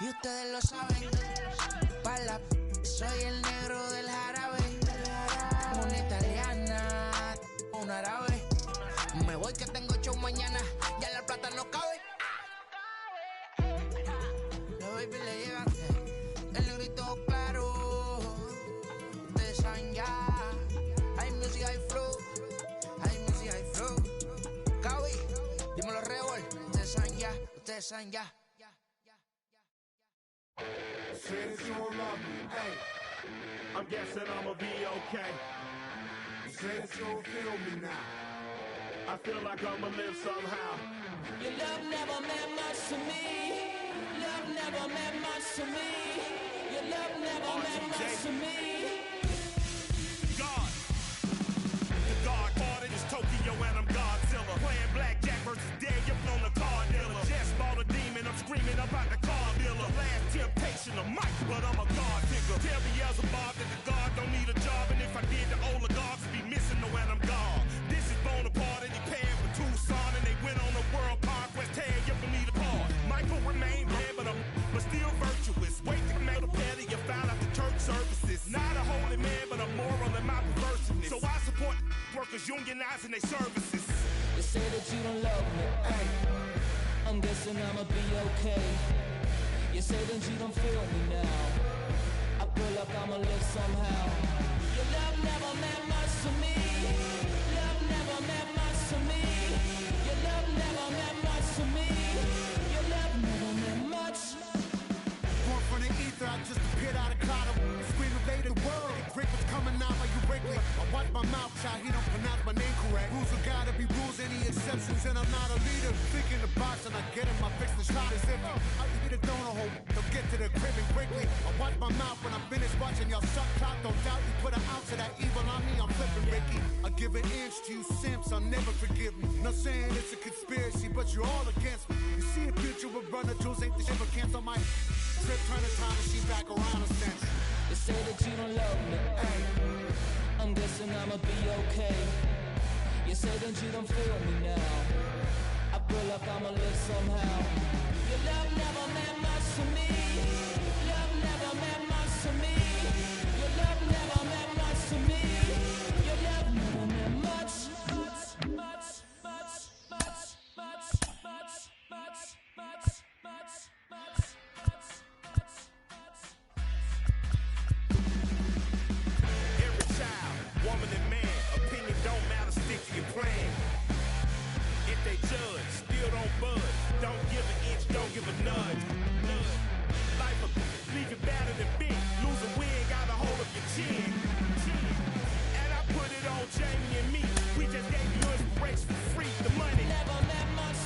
Y ustedes lo saben. Pa' la soy el negro del jarabe. Una italiana, un árabe. Me voy que tengo show mañana. Ya la plata no cabe. Los baby le llegan. El negrito claro. Ustedes saben ya. Hay music, hay flow. Hay music, hay flow. Cabi, dímelo Rebol. Ustedes saben ya. Ustedes saben ya. Since you don't love me, hey, I'm guessing I'ma be okay. Since you don't feel me now, I feel like I'ma live somehow. Your love never meant much to me. Love never meant much to me. Your love never meant much to me. God, the God party is Tokyo and I'm Godzilla. Playing blackjack versus Daniel on the car dealer. Just bought a demon, I'm screaming about the car dealer. Last temptation of Mike, but I'm a God digger. Tell Beelzebub that the God don't need a job, and if I did, the oligarchs would be missing the when I'm gone. This is Bonaparte and he paired with Tucson, and they went on a world conquest. Tear you from me apart. Michael remained dead, but still virtuous. Wait to come out of petty, you found out the church services. Not a holy man, but a moral in my perverseness. So I support workers unionizing their services. You say that you don't love me, Hey, I'm guessing I'ma be okay. You say that you don't feel me now, I feel like I'ma live somehow. Your love never meant much to me. Love never meant much to me. Your love never meant much to me. Your love never meant much. Born from the ether, I just appeared out of cloud. Scream invaded the world. Drake was coming out like you break me. I watch my mouth shot, he don't pronounce my name correct. Rules will gotta be rules, any exceptions, and I'm not a leader. Think in the box and I get him, I fix the shot as if I eat a donut hole. They'll get to the crib and quickly. I watch my mouth when I finish watching y'all suck clock. Don't doubt you put an ounce of that evil on me, I'm flipping Ricky. I give an inch to you simps, I'll never forgive me. Not saying it's a conspiracy, but you're all against me. You see a future with runner jewels, ain't the shit, but cancel my trip, turn the time machine back around a sense. You say that you don't love me, Hey, I'm guessing I'ma be okay. You say that you don't feel me now, I feel like I'ma live somehow. Your love never meant much to me. Love never meant much to me. Your love never meant much to me. Your love never meant much. every child, woman and man, opinion don't matter, stick to your plan. If they judge, still don't budge. Don't give an inch, don't give a nudge. Life will leave you battered and bent. Lose a win, got a hold of your chin. And I put it on Jamie and me. We just gave you inspiration for free. The money Never meant much.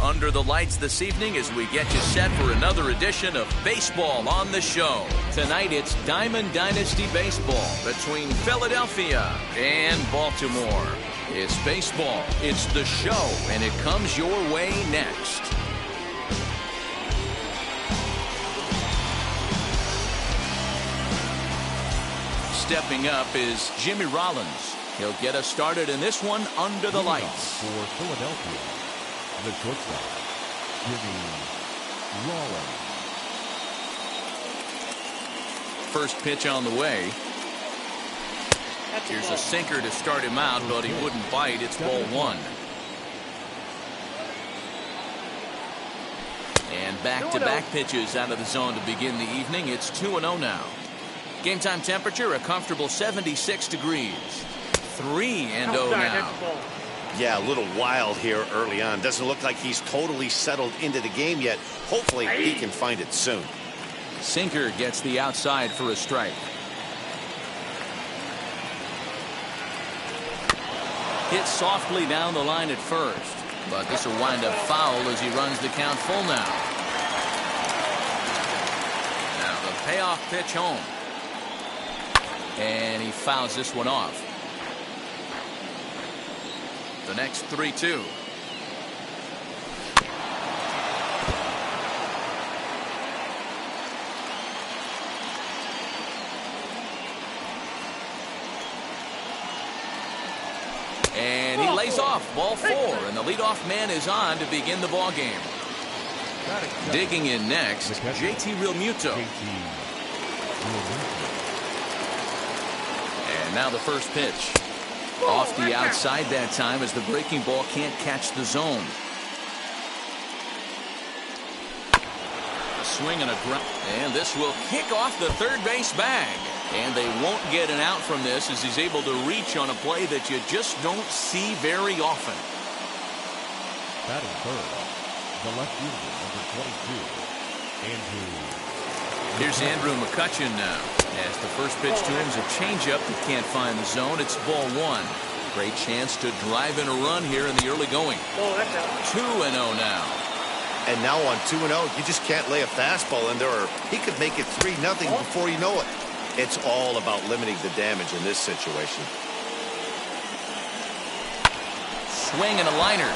Under the Lights this evening as we get you set for another edition of Baseball on the Show. Tonight it's Diamond Dynasty Baseball between Philadelphia and Baltimore. It's baseball, it's the show, and it comes your way next. Stepping up is Jimmy Rollins. He'll get us started in this one under the lights. For Philadelphia, the shortstop, Jimmy Rollins. First pitch on the way. Here's a sinker to start him out, but he wouldn't bite. It's ball one. And back-to-back pitches out of the zone to begin the evening. It's 2-0 now. Game time temperature, a comfortable 76 degrees. 3-0 now. Yeah, a little wild here early on. Doesn't look like he's totally settled into the game yet. Hopefully he can find it soon. Sinker gets the outside for a strike. Hit softly down the line at first, but this will wind up foul as he runs the count full now. Now the payoff pitch home. And he fouls this one off. The next 3-2. And he lays off ball 4, and the leadoff man is on to begin the ball game. Digging in next, JT Realmuto. And now the first pitch. Off the outside that time as the breaking ball can't catch the zone. A swing and a ground. And this will kick off the third base bag. And they won't get an out from this as he's able to reach on a play that you just don't see very often. Batting third, the left fielder, number 22, Andrew. Here's Andrew McCutchen now. As the first pitch to him is a changeup that can't find the zone. It's ball 1. Great chance to drive in a run here in the early going. 2-0 now. And now on 2-0, you just can't lay a fastball in there, or he could make it 3-0 before you know it. It's all about limiting the damage in this situation. Swing and a liner.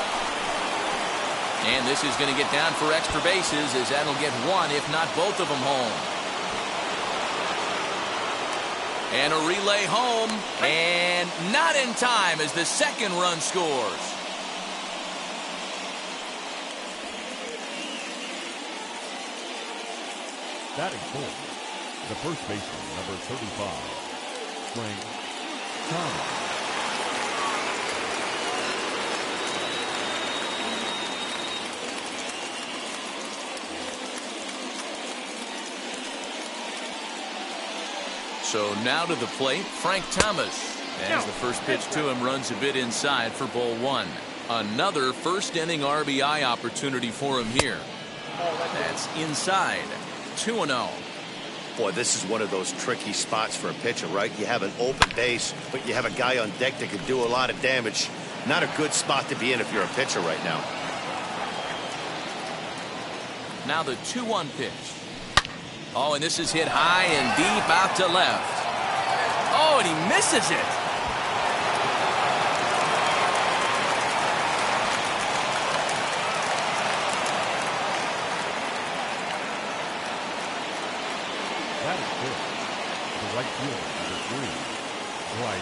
And this is going to get down for extra bases as that'll get one, if not both of them home. And a relay home. And not in time as the second run scores. Batting fourth, the first baseman, number 35, Frank Thomas. So now to the plate, Frank Thomas. As the first pitch to him runs a bit inside for ball 1. Another first inning RBI opportunity for him here. That's inside. 2-0. Boy, this is one of those tricky spots for a pitcher, right? You have an open base, but you have a guy on deck that can do a lot of damage. Not a good spot to be in if you're a pitcher right now. Now the 2-1 pitch. Oh, and this is hit high and deep out to left. Oh, and he misses it.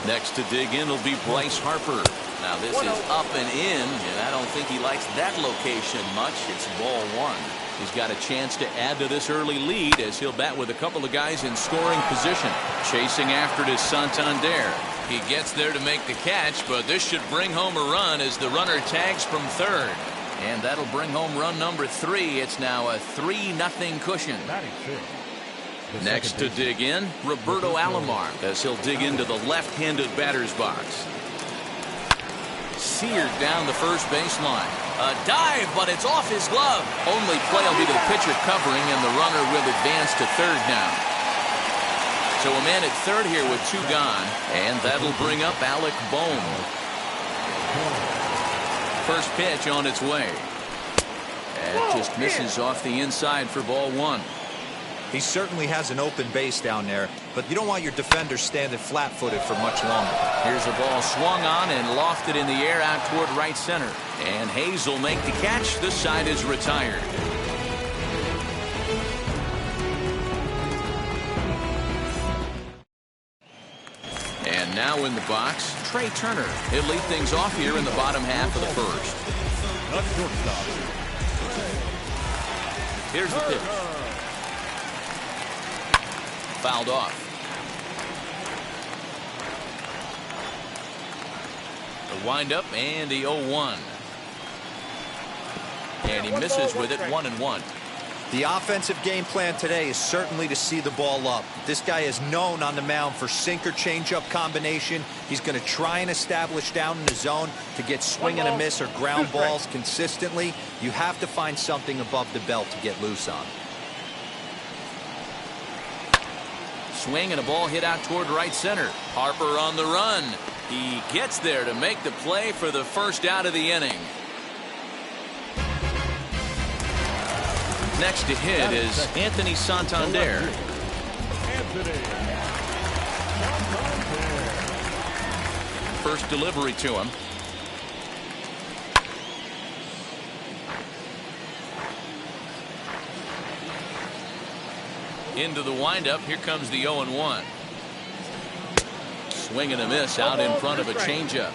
Next to dig in will be Bryce Harper. Now this is up and in, and I don't think he likes that location much. It's ball 1. He's got a chance to add to this early lead as he'll bat with a couple of guys in scoring position. Chasing after it is Santander. He gets there to make the catch, but this should bring home a run as the runner tags from third. And that'll bring home run number 3. It's now a 3-0 cushion. Next to dig in, Roberto Alomar, as he'll dig into the left-handed batter's box. Seared down the first baseline. A dive, but it's off his glove. Only play will be to the pitcher covering, and the runner will advance to third now. So a man at third here with 2 gone, and that'll bring up Alec Bohm. First pitch on its way. That just misses off the inside for ball one. He certainly has an open base down there, but you don't want your defender standing flat-footed for much longer. Here's a ball swung on and lofted in the air out toward right center. And Hayes will make the catch. This side is retired. And now in the box, Trey Turner. He'll lead things off here in the bottom half of the first. Here's the pitch. Fouled off. The windup and the 0-1. And he misses with it 1-1. The offensive game plan today is certainly to see the ball up. This guy is known on the mound for sinker changeup combination. He's going to try and establish down in the zone to get swing and a miss or ground balls consistently. You have to find something above the belt to get loose on. Swing and a ball hit out toward right center. Harper on the run. He gets there to make the play for the first out of the inning. Next to hit is Anthony Santander. First delivery to him. Into the windup. Here comes the 0-1. Swing and a miss out in front of a changeup.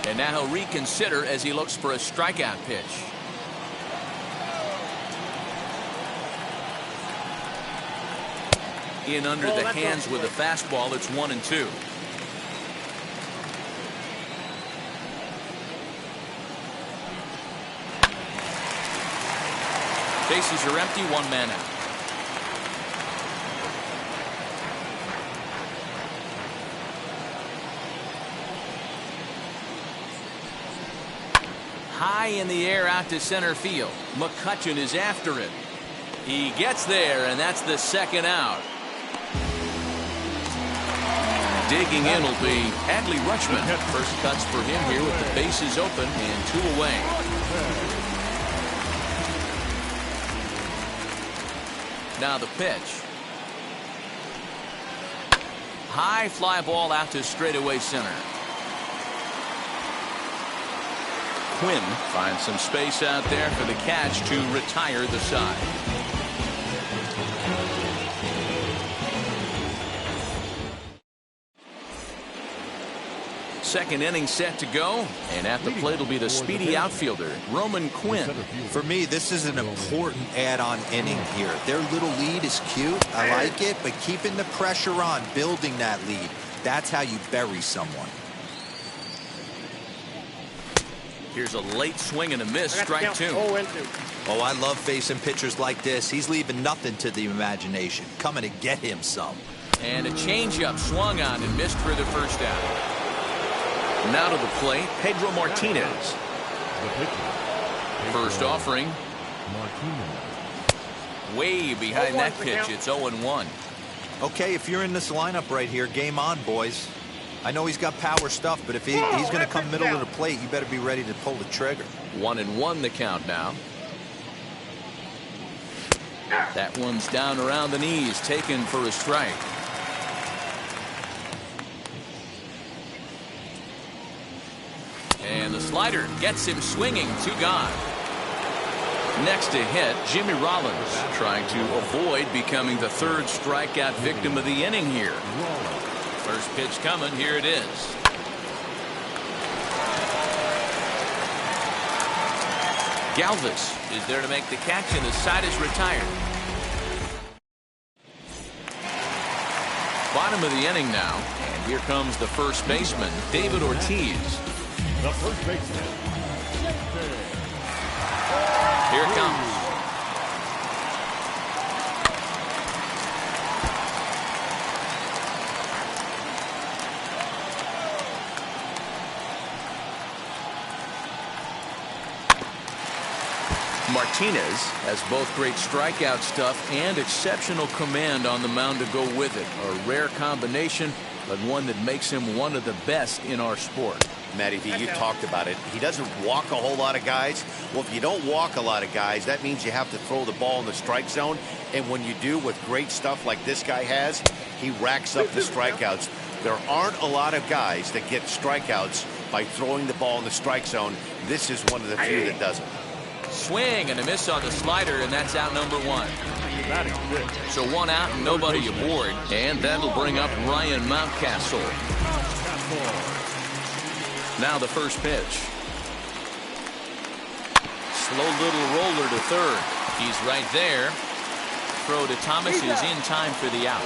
And now he'll reconsider as he looks for a strikeout pitch. In under the hands with a fastball. It's 1-2. Bases are empty, one man out. High in the air out to center field. McCutchen is after it. He gets there, and that's the second out. Digging in will be Adley Rutschman. First cuts for him here with the bases open and 2 away. Now the pitch. High fly ball out to straightaway center. Quinn finds some space out there for the catch to retire the side. Second inning set to go, and at the plate will be the speedy outfielder, Roman Quinn. For me, this is an important add-on inning here. Their little lead is cute. I like it, but keeping the pressure on, building that lead, that's how you bury someone. Here's a late swing and a miss, strike 2. Oh, I love facing pitchers like this. He's leaving nothing to the imagination. Coming to get him some. And a changeup swung on and missed for the first out. Now to the plate, Pedro Martinez. First offering. Way behind that pitch. It's 0-1. Okay, if you're in this lineup right here, game on, boys. I know he's got power stuff, but if he's going to come middle of the plate, you better be ready to pull the trigger. 1-1 the count now. That one's down around the knees, taken for a strike. And the slider gets him swinging, 2 gone. Next to hit, Jimmy Rollins, trying to avoid becoming the 3rd strikeout victim of the inning here. First pitch coming, here it is. Galvis is there to make the catch, and the side is retired. Bottom of the inning now, and here comes the first baseman, David Ortiz. The first baseman. Here it comes. Martinez has both great strikeout stuff and exceptional command on the mound to go with it. A rare combination, but one that makes him one of the best in our sport. Matty V, you talked about it. He doesn't walk a whole lot of guys. Well, if you don't walk a lot of guys, that means you have to throw the ball in the strike zone. And when you do, with great stuff like this guy has, he racks up the strikeouts. There aren't a lot of guys that get strikeouts by throwing the ball in the strike zone. This is one of the few that doesn't. Swing and a miss on the slider, and that's out number one. So one out and nobody aboard, and that'll bring up Ryan Mountcastle. Now the first pitch. Slow little roller to third. He's right there. Throw to Thomas is in time for the out.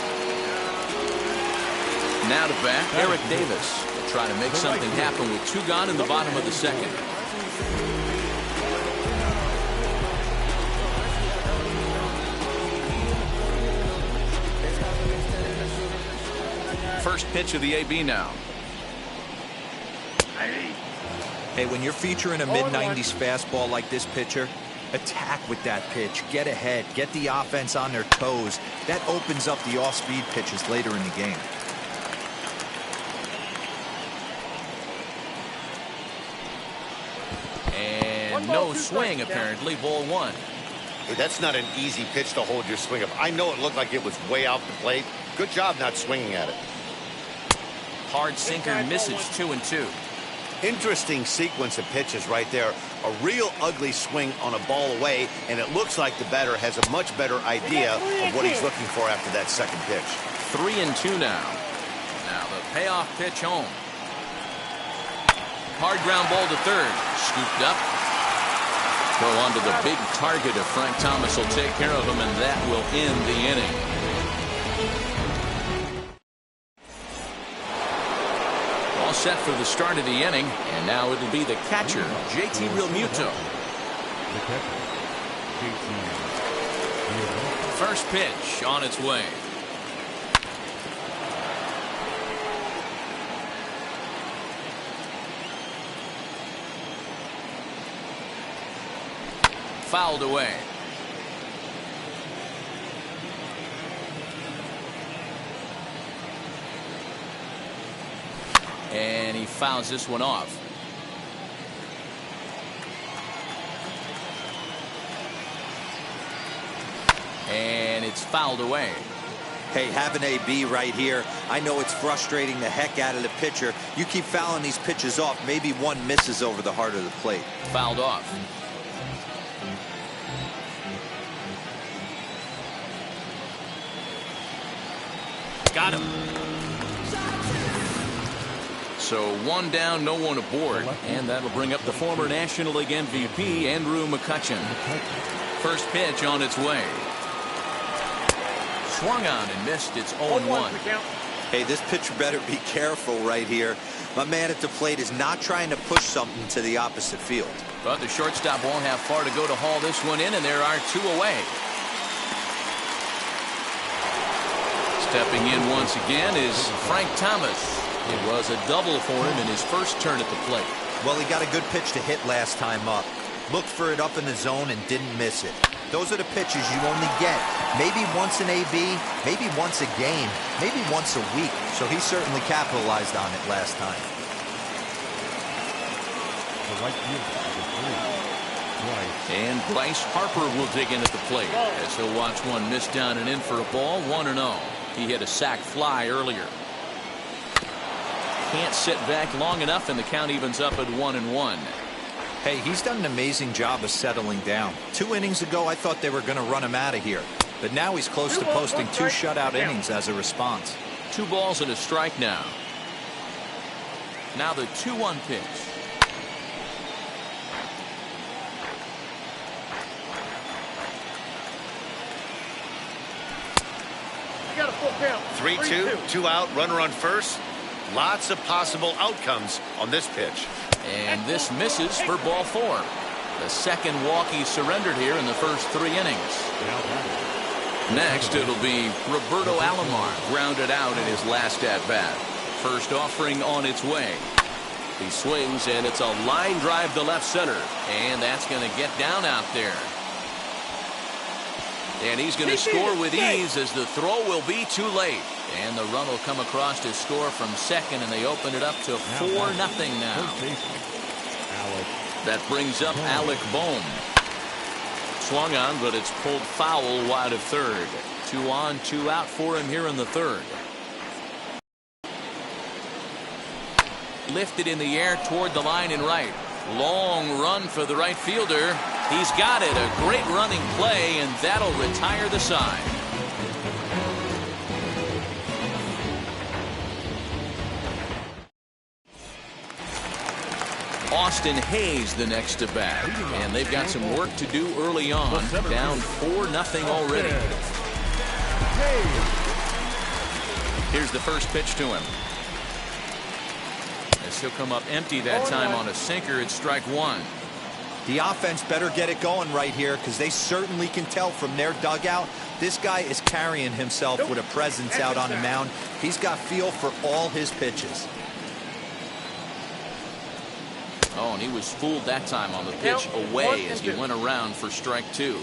Now to bat, Eric Davis. They'll try to make something happen with two gone in the bottom of the second. First pitch of the AB now. Hey, when you're featuring a mid-90s fastball like this pitcher, attack with that pitch. Get ahead. Get the offense on their toes. That opens up the off-speed pitches later in the game. And no swing, apparently. Ball one. Hey, that's not an easy pitch to hold your swing of. I know it looked like it was way off the plate. Good job not swinging at it. Hard sinker misses 2-2. Interesting sequence of pitches right there. A real ugly swing on a ball away, and it looks like the batter has a much better idea of what he's looking for after that second pitch. 3-2 now. Now the payoff pitch home. Hard ground ball to third. Scooped up. Throw onto the big target of Frank Thomas will take care of him, and that will end the inning. All set for the start of the inning, and now it'll be the catcher, JT Realmuto. First pitch on its way. Fouled away. And he fouls this one off. And it's fouled away. Hey, have an AB right here. I know it's frustrating the heck out of the pitcher. You keep fouling these pitches off. Maybe one misses over the heart of the plate. Fouled off. Got him. So one down, no one aboard, and that'll bring up the former National League MVP, Andrew McCutchen. First pitch on its way. Swung on and missed. It's 0-1. Hey, this pitcher better be careful right here. My man at the plate is not trying to push something to the opposite field. But the shortstop won't have far to go to haul this one in, and there are two away. Stepping in once again is Frank Thomas. It was a double for him in his first turn at the plate. Well, he got a good pitch to hit last time up. Looked for it up in the zone and didn't miss it. Those are the pitches you only get maybe once an AB, maybe once a game, maybe once a week. So he certainly capitalized on it last time. And Bryce Harper will dig in at the plate as he'll watch one miss down and in for a ball. 1-0. He hit a sac fly earlier. Can't sit back long enough, and the count evens up at 1-1. Hey, he's done an amazing job of settling down. 2 innings ago, I thought they were going to run him out of here. But now he's close to posting 2 shutout innings as a response. 2 balls and a strike now. Now the 2-1 pitch. You got a full count. 3-2, 2 out, runner on first. Lots of possible outcomes on this pitch. And this misses for ball 4. The second walk he surrendered here in the first 3 innings. Next, it'll be Roberto Alomar, grounded out in his last at-bat. First offering on its way. He swings, and it's a line drive to left center. And that's going to get down out there. And he's going to score with ease as the throw will be too late. And the run will come across to score from second, and they open it up to 4-0 now. That brings up Alec Bohm. Swung on, but it's pulled foul wide of third. 2 on, 2 out for him here in the third. Lifted in the air toward the line and right. Long run for the right fielder. He's got it. A great running play, and that'll retire the side. Austin Hayes the next to bat, and they've got some work to do early on. Down 4-0 already. Here's the first pitch to him. As he'll come up empty that time on a sinker. It's strike one. The offense better get it going right here, because they certainly can tell from their dugout this guy is carrying himself with a presence out on the mound. He's got feel for all his pitches. Oh, and he was fooled that time on the pitch away as he went around for strike two.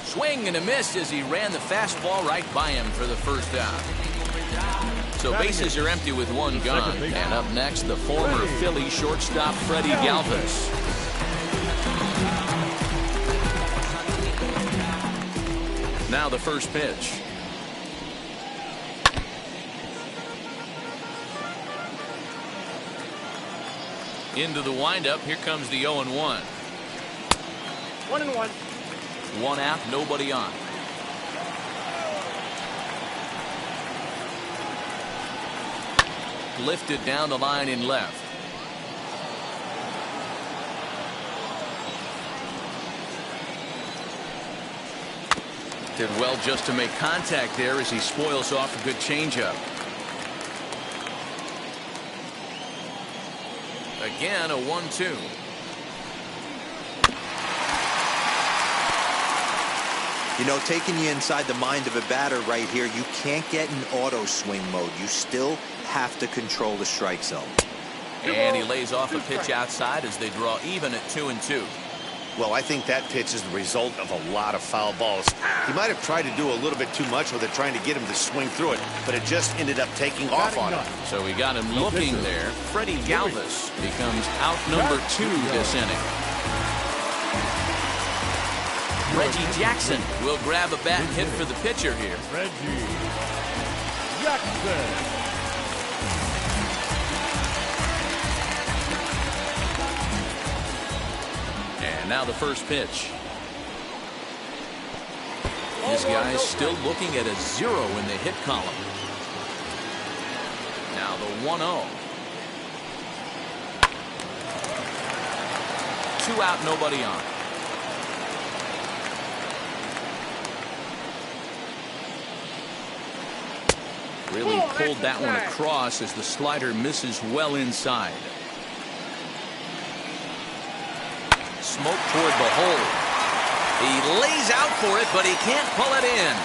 Swing and a miss as he ran the fastball right by him for the first out. So bases are empty with one gone. And up next, the former Philly shortstop Freddie Galvis. Now the first pitch. Into the windup. Here comes the 0-1. 1-1. 1 out, nobody on. Lifted down the line in left. Did well just to make contact there as he spoils off a good changeup. Again, a 1-2. You know, taking you inside the mind of a batter right here, you can't get in auto swing mode. You still have to control the strike zone. And he lays off a pitch outside as they draw even at 2-2. Well, I think that pitch is the result of a lot of foul balls. He might have tried to do a little bit too much with it, trying to get him to swing through it, but it just ended up taking off on him. So we got him looking there. Freddie Galvis becomes out number 2 this inning. Reggie Jackson will grab a bat and hit for the pitcher here. Reggie Jackson. And now the first pitch. These guys still looking at a 0 in the hit column. Now the 1-0. 2 out, nobody on. Really pulled that one across as the slider misses well inside. Smoke toward the hole. He lays out for it, but he can't pull it in.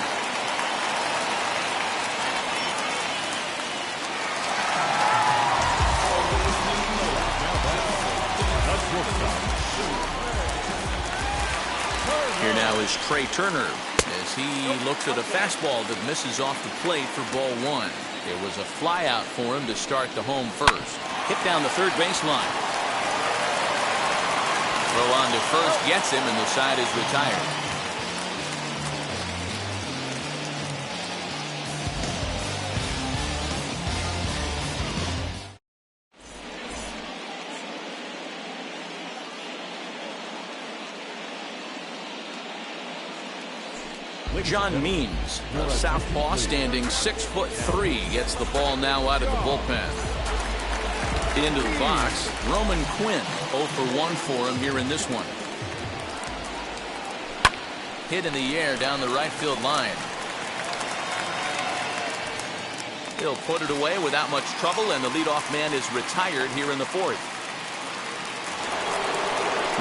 Here now is Trey Turner as he looks at a fastball that misses off the plate for ball 1. It was a fly out for him to start the home first. Hit down the third baseline. Throw on to first gets him, and the side is retired. John Means, a southpaw standing 6'3", gets the ball now out of the bullpen. Into the box, Roman Quinn, 0 for 1 for him here in this one. Hit in the air down the right field line. He'll put it away without much trouble, and the leadoff man is retired here in the fourth.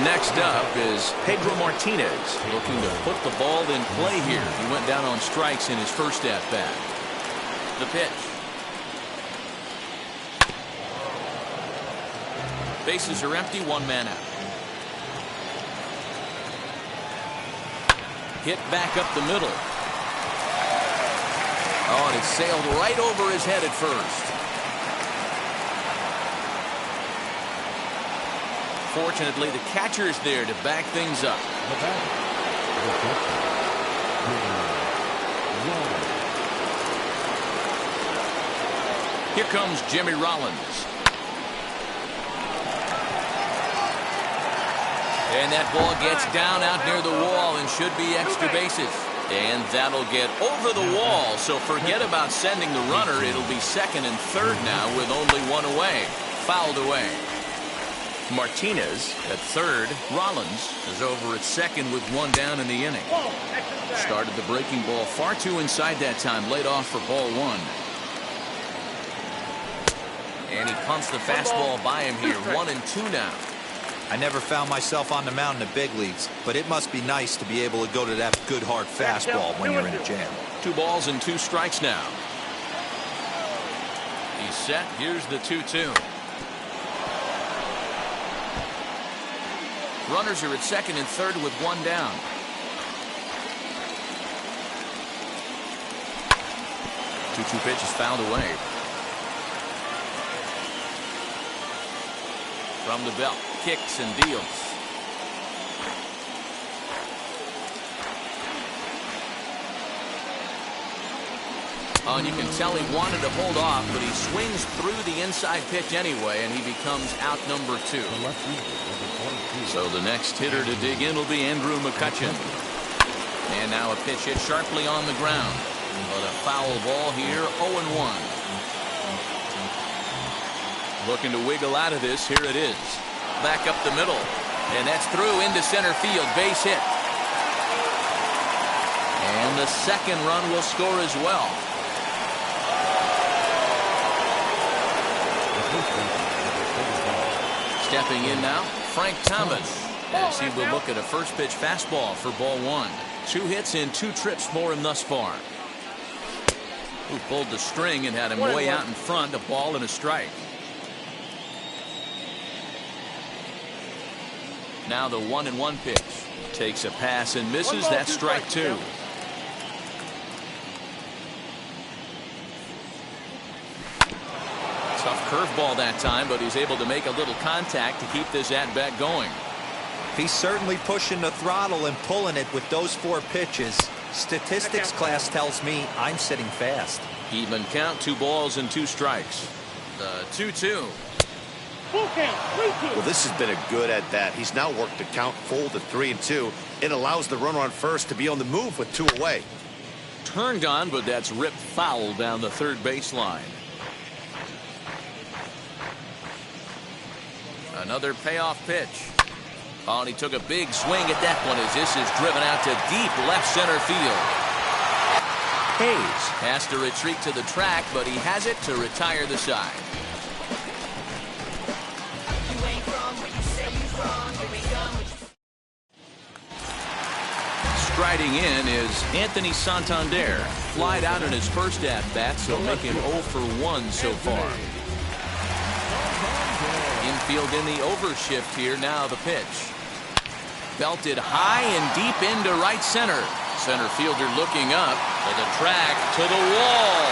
Next up is Pedro Martinez, looking to put the ball in play here. He went down on strikes in his first at-bat. The pitch. Bases are empty, 1 man out. Hit back up the middle. Oh, and it sailed right over his head at first. Fortunately, the catcher's there to back things up. Here comes Jimmy Rollins. And that ball gets down out near the wall and should be extra bases. And that'll get over the wall, so forget about sending the runner. It'll be second and third now with only one away. Fouled away. Martinez at third. Rollins is over at second with one down in the inning. Started the breaking ball far too inside that time. Laid off for ball one. And he pumps the fastball by him here. 1-2 now. I never found myself on the mound in the big leagues, but it must be nice to be able to go to that good hard fastball when you're in a jam. 2 balls and 2 strikes now. He's set. Here's the 2-2. Runners are at second and third with one down. Two pitch is fouled away. From the belt, kicks and deals. Oh, and you can tell he wanted to hold off, but he swings through the inside pitch anyway, and he becomes out number 2. So the next hitter to dig in will be Andrew McCutchen. And now a pitch hit sharply on the ground. But a foul ball here, 0-1. Looking to wiggle out of this. Here it is. Back up the middle. And that's through into center field. Base hit. And the second run will score as well. Stepping in now, Frank Thomas, as he will look at a first pitch fastball for ball one. 2 hits and 2 trips for him thus far. Who pulled the string and had him way out in front. A ball and a strike. Now the 1-1 pitch. Takes a pass and misses. That's strike 2. Tough curveball that time, but he's able to make a little contact to keep this at-bat going. He's certainly pushing the throttle and pulling it with those 4 pitches. Statistics class tells me I'm sitting fast. Even count, 2 balls and 2 strikes. The 2-2. Well, this has been a good at-bat. He's now worked the count full to 3-2. It allows the runner on first to be on the move with 2 away. Turned on, but that's ripped foul down the third baseline. Another payoff pitch. Oh, and he took a big swing at that one as this is driven out to deep left center field. Hayes has to retreat to the track, but he has it to retire the side. Striding in is Anthony Santander. Flied out in his first at-bat, so make him 0 for 1 so far. Infield in the overshift here. Now the pitch. Belted high and deep into right center. Center fielder looking up to the track, to the wall.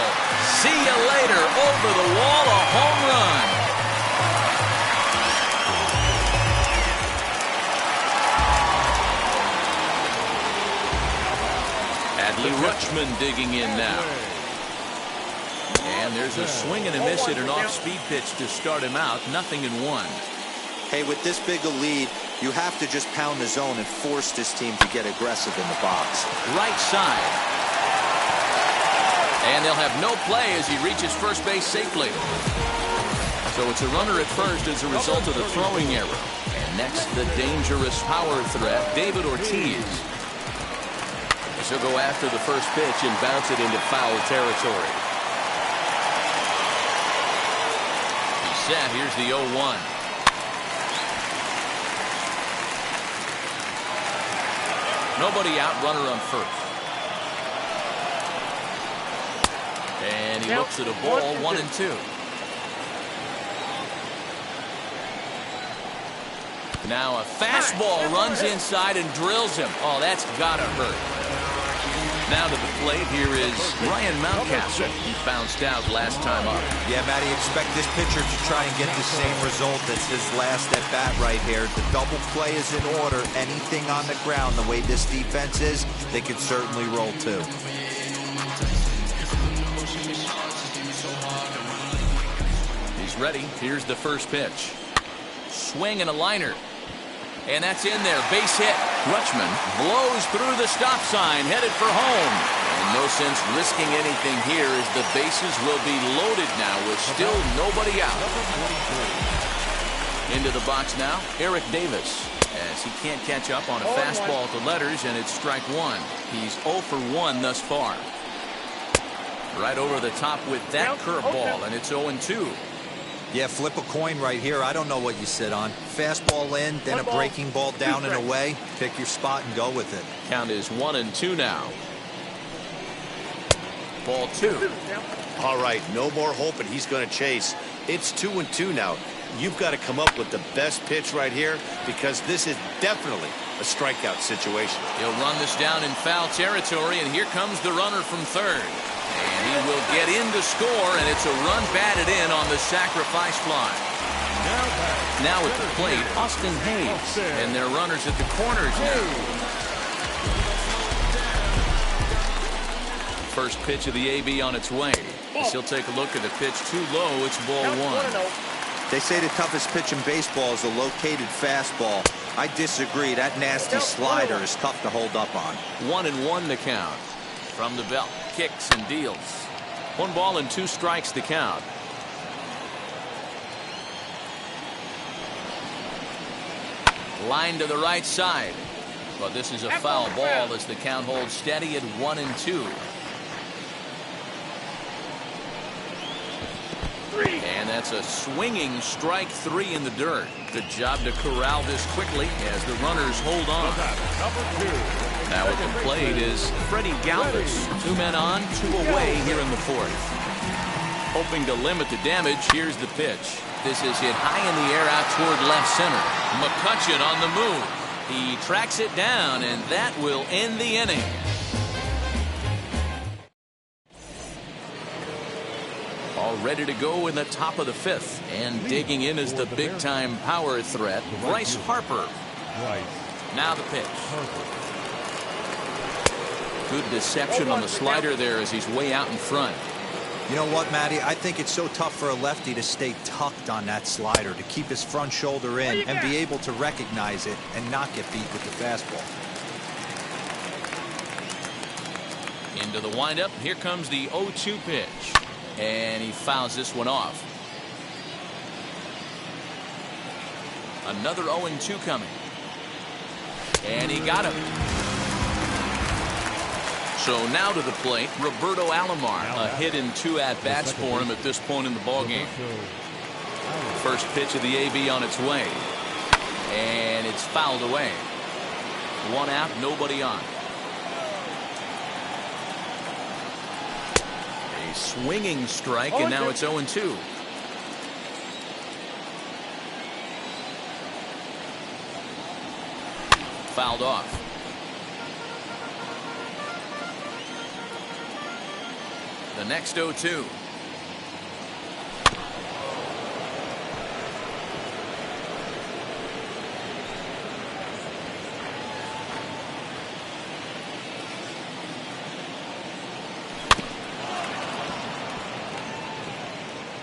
See you later. Over the wall, a home run. Adley Rutschman digging in now. And there's a swing and a miss at an off-speed pitch to start him out. 0-1. Hey, with this big a lead, you have to just pound the zone and force this team to get aggressive in the box. Right side. And they'll have no play as he reaches first base safely. So it's a runner at first as a result of the throwing error. And next, the dangerous power threat, David Ortiz. He'll go after the first pitch and bounce it into foul territory. He's set. Here's the 0-1. Nobody out, runner on first. And he looks at a ball, 1-2. Now a fastball runs inside and drills him. Oh, that's gotta hurt. Now to the plate, here is Ryan Mountcastle. He bounced out last time up. Yeah, Matty, expect this pitcher to try and get the same result as his last at bat right here. The double play is in order. Anything on the ground, the way this defense is, they could certainly roll too. He's ready. Here's the first pitch. Swing and a liner. And that's in there. Base hit. Rutschman blows through the stop sign, headed for home. And no sense risking anything here as the bases will be loaded now with still nobody out. Into the box now, Eric Davis, as he can't catch up on a fastball to letters, and it's strike one. He's 0 for 1 thus far. Right over the top with that curveball, and it's 0-2. Yeah, flip a coin right here. I don't know what you sit on. Fastball in, then a breaking ball down and away. Pick your spot and go with it. Count is 1-2 now. Ball 2. All right, no more hoping he's going to chase. It's 2-2 now. You've got to come up with the best pitch right here because this is definitely a strikeout situation. He'll run this down in foul territory, and here comes the runner from third. And he will get in to score, and it's a run batted in on the sacrifice fly. Now at the plate, Austin Hayes. And their runners at the corners now. First pitch of the AB on its way. As he'll take a look at the pitch too low, it's ball 1. They say the toughest pitch in baseball is a located fastball. I disagree. That nasty slider is tough to hold up on. 1-1 to count. From the belt, kicks and deals. 1 ball and 2 strikes to count. Line to the right side. But this is a foul ball as the count holds steady at 1-2. And that's a swinging strike 3 in the dirt. Good job to corral this quickly as the runners hold on. Now at the plate is Freddie Galvis. 2 men on, 2 away here in the 4th. Hoping to limit the damage, here's the pitch. This is hit high in the air out toward left center. McCutchen on the move. He tracks it down, and that will end the inning. All ready to go in the top of the 5th. And digging in is the big-time power threat, Bryce Harper. Now the pitch. Good deception on the slider there as he's way out in front. You know what, Matty? I think it's so tough for a lefty to stay tucked on that slider, to keep his front shoulder in and be able to recognize it and not get beat with the fastball. Into the windup. Here comes the 0-2 pitch. And he fouls this one off. Another 0-2 coming. And he got him. So now to the plate, Roberto Alomar. A hit in 2 at-bats for him at this point in the ballgame. First pitch of the AB on its way. And it's fouled away. 1 out, nobody on. A swinging strike, and now it's 0-2. Fouled off. The next 0-2.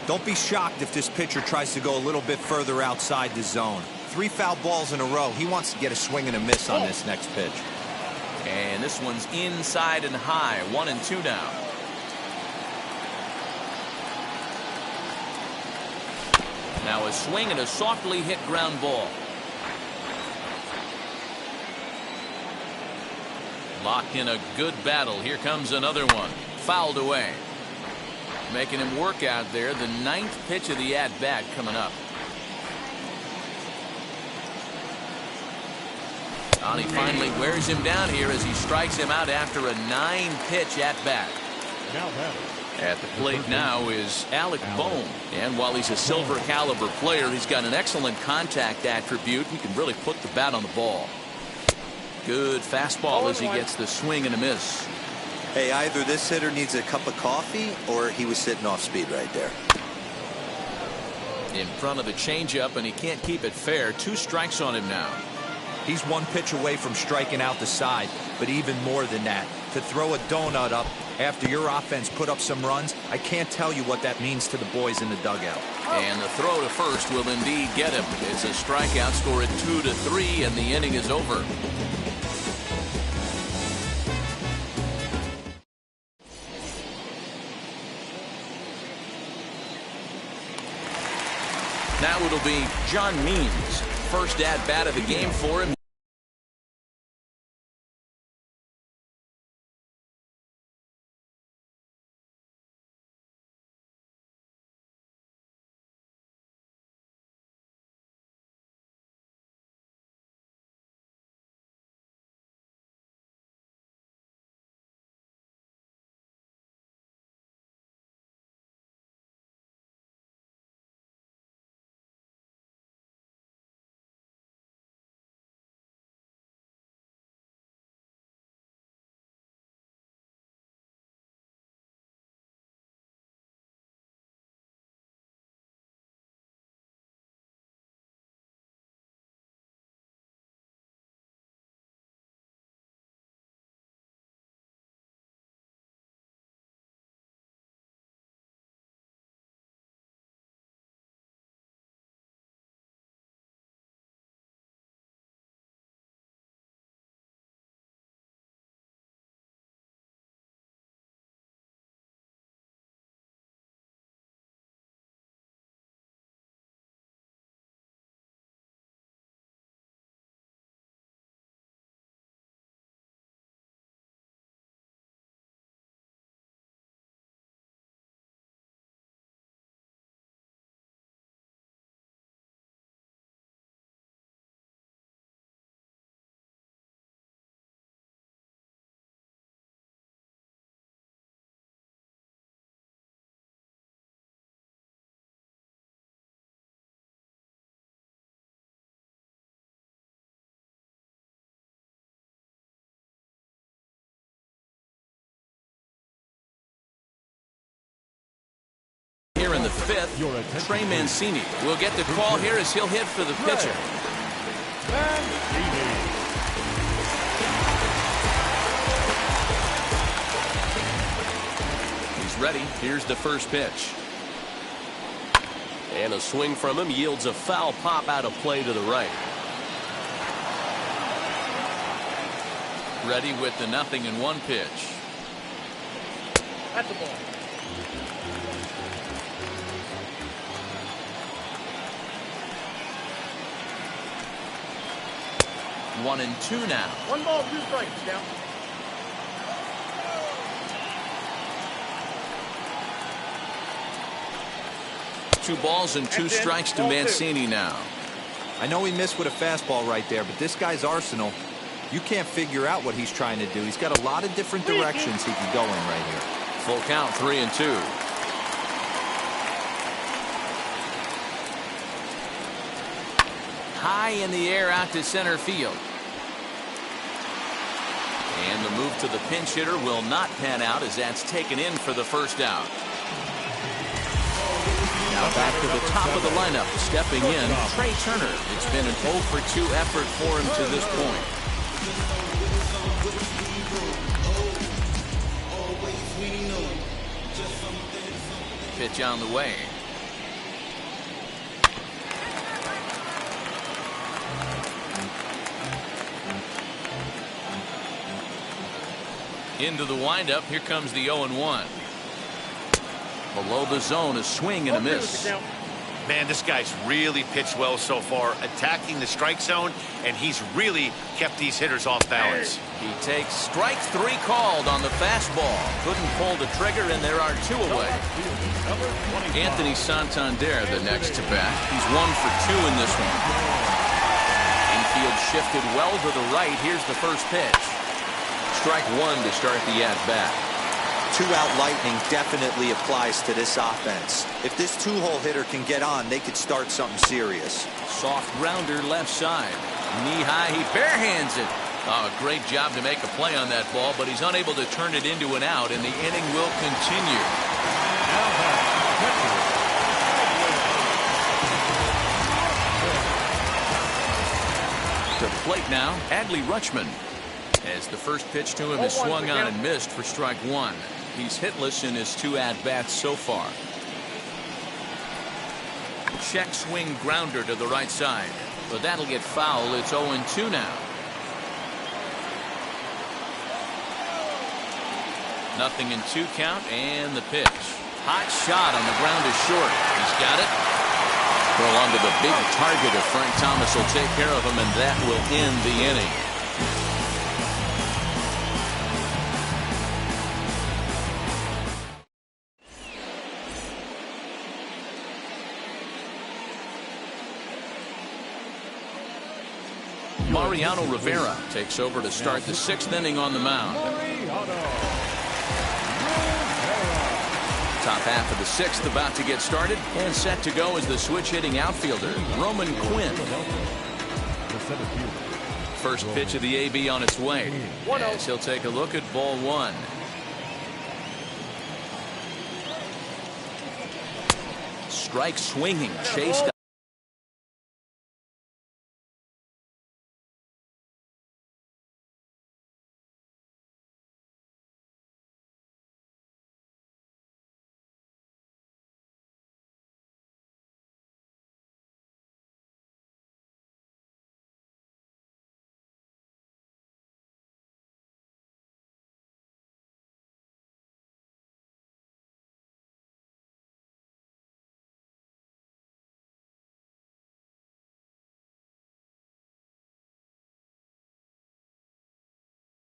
Don't be shocked if this pitcher tries to go a little bit further outside the zone. 3 foul balls in a row. He wants to get a swing and a miss on this next pitch. And this one's inside and high. 1-2 now. Now a swing and a softly hit ground ball. Locked in a good battle. Here comes another one. Fouled away. Making him work out there. The 9th pitch of the at-bat coming up. And he finally wears him down here as he strikes him out after a 9-pitch at-bat. Now batting, At the plate now is Alec Bohm. And while he's a silver caliber player, he's got an excellent contact attribute. He can really put the bat on the ball. Good fastball as he gets the swing and a miss. Hey, either this hitter needs a cup of coffee or he was sitting off speed right there. In front of the changeup, and he can't keep it fair. 2 strikes on him now. He's 1 pitch away from striking out the side, but even more than that, to throw a donut up after your offense put up some runs, I can't tell you what that means to the boys in the dugout. And the throw to first will indeed get him. It's a strikeout, score at 2-3, and the inning is over. Now it'll be John Means. First at bat of the game for him. Here in the 5th, Trey Mancini will get the call here as he'll hit for the pitcher. He's ready. Here's the first pitch. And a swing from him yields a foul pop out of play to the right. Ready with the 0-1 pitch. That's the ball. 1-2 now. 1 ball, 2 strikes. Down. Two balls and 2 strikes to Mancini now. I know he missed with a fastball right there, but this guy's arsenal, you can't figure out what he's trying to do. He's got a lot of different directions he can go in right here. Full count, 3-2. High in the air out to center field. And the move to the pinch hitter will not pan out as that's taken in for the first out. Now back to the top of the lineup, stepping in, Trey Turner. It's been an 0-for-2 effort for him to this point. Pitch on the way. Into the windup. Here comes the 0-1. Below the zone, a swing and a miss. Man, this guy's really pitched well so far, attacking the strike zone, and he's really kept these hitters off balance. He takes strike 3 called on the fastball. Couldn't pull the trigger, and there are 2 away. Anthony Santander, the next to bat. He's 1-for-2 in this one. Infield shifted well to the right. Here's the first pitch. Strike 1 to start the at-bat. two-out lightning definitely applies to this offense. If this two-hole hitter can get on, they could start something serious. Soft grounder left side. Knee high, he barehands it. Oh, great job to make a play on that ball, but he's unable to turn it into an out, and the inning will continue. To the plate now, Adley Rutschman. As the first pitch to him is swung on and missed for strike one. He's hitless in his 2 at-bats so far. Check swing grounder to the right side, but that'll get foul. It's 0-2 now. Nothing in 2 count, and the pitch. Hot shot on the ground is short. He's got it. Throw onto the big target of Frank Thomas will take care of him, and that will end the inning. Mariano Rivera takes over to start the 6th inning on the mound. Top half of the 6th about to get started, and set to go is the switch-hitting outfielder, Roman Quinn. First pitch of the AB on its way, as he'll take a look at ball 1. Strike swinging, chased.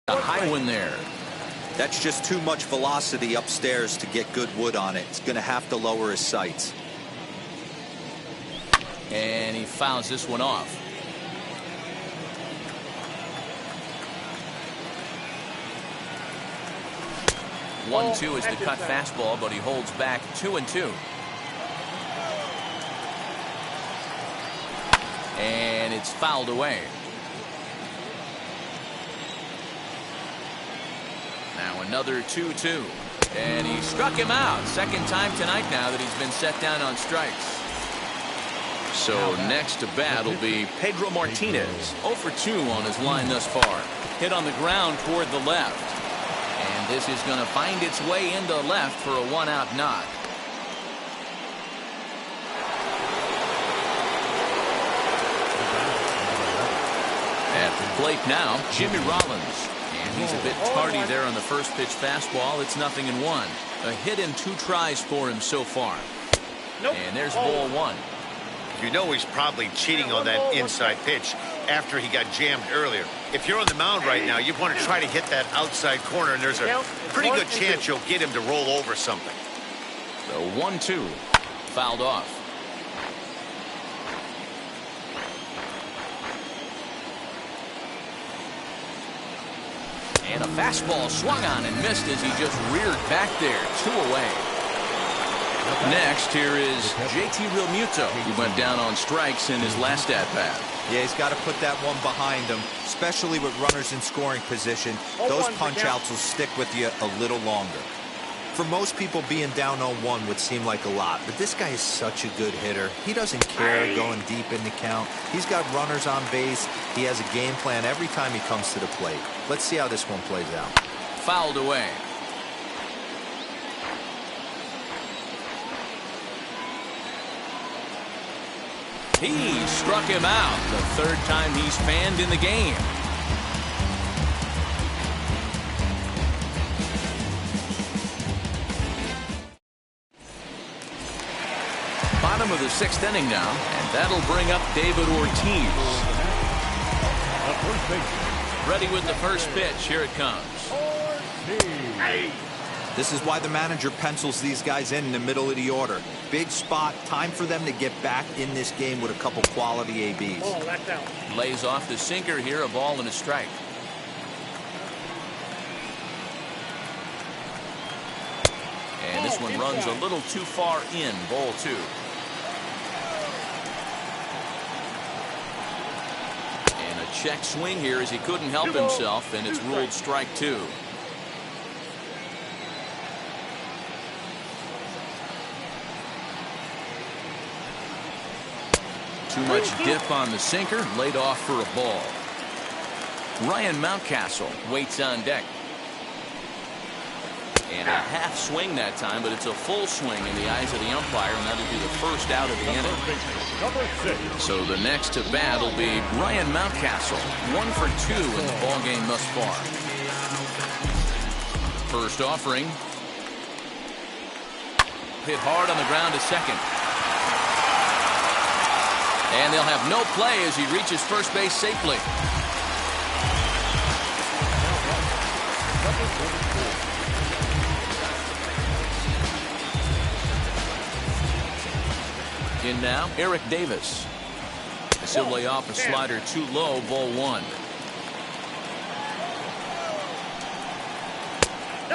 A high one there. That's just too much velocity upstairs to get good wood on it. It's going to have to lower his sights. And he fouls this one off. One, 2 is the cut fastball, but he holds back 2-2. And it's fouled away. Now another 2-2. And he struck him out. Second time tonight now that he's been set down on strikes. So next to bat will be Pedro Martinez. 0 for 2 on his line thus far. Hit on the ground toward the left. And this is going to find its way into left for a 1-out knock. At the plate now, Jimmy Rollins. And he's a bit tardy there on the first pitch fastball. It's 0-1. A hit in 2 tries for him so far. And there's ball 1. You know he's probably cheating on that inside pitch after he got jammed earlier. If you're on the mound right now, you want to try to hit that outside corner, and there's a pretty good chance you'll get him to roll over something. So 1-2. Fouled off. And a fastball swung on and missed as he just reared back there. 2 away. Next, here is JT Realmuto. He went down on strikes in his last at-bat. Yeah, he's got to put that one behind him, especially with runners in scoring position. Those punch-outs will stick with you a little longer. For most people, being down 0-1 would seem like a lot, but this guy is such a good hitter. He doesn't care going deep in the count. He's got runners on base. He has a game plan every time he comes to the plate. Let's see how this one plays out. Fouled away. He struck him out. The 3rd time he's fanned in the game. Bottom of the 6th inning now, and that'll bring up David Ortiz. Ready with the first pitch. Here it comes. This is why the manager pencils these guys in the middle of the order. Big spot, time for them to get back in this game with a couple quality ABs. Lays off the sinker here, a ball and a strike. this one runs a little too far in. Ball 2. And a check swing here as he couldn't help himself, and it's ruled strike 2. Too much dip on the sinker, laid off for a ball. Ryan Mountcastle waits on deck. And a half swing that time, but it's a full swing in the eyes of the umpire, and that'll be the first out of the inning. So the next to bat will be Ryan Mountcastle, 1 for 2 in the ballgame thus far. First offering. Hit hard on the ground to second. And they'll have no play as he reaches first base safely. In now, Eric Davis. As he'll lay off a slider too low, ball 1.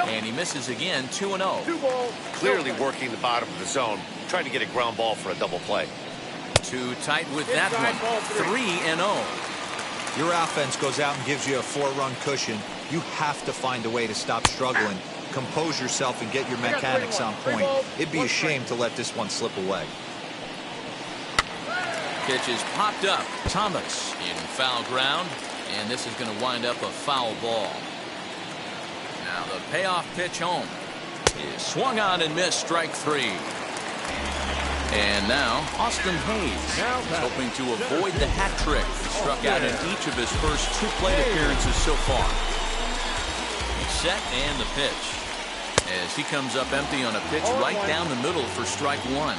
And he misses again, 2-0. Clearly working the bottom of the zone, trying to get a ground ball for a double play. Too tight with that one. 3-0. Your offense goes out and gives you a 4-run cushion. You have to find a way to stop struggling. Compose yourself and get your mechanics on point. It'd be a shame to let this one slip away. Pitch is popped up. Thomas in foul ground, and this is going to wind up a foul ball. Now the payoff pitch home is swung on and missed, strike 3. And now Austin Hayes is hoping to avoid the hat trick. He struck out in each of his first 2 plate appearances so far. He's set and the pitch as he comes up empty on a pitch right down the middle for strike 1.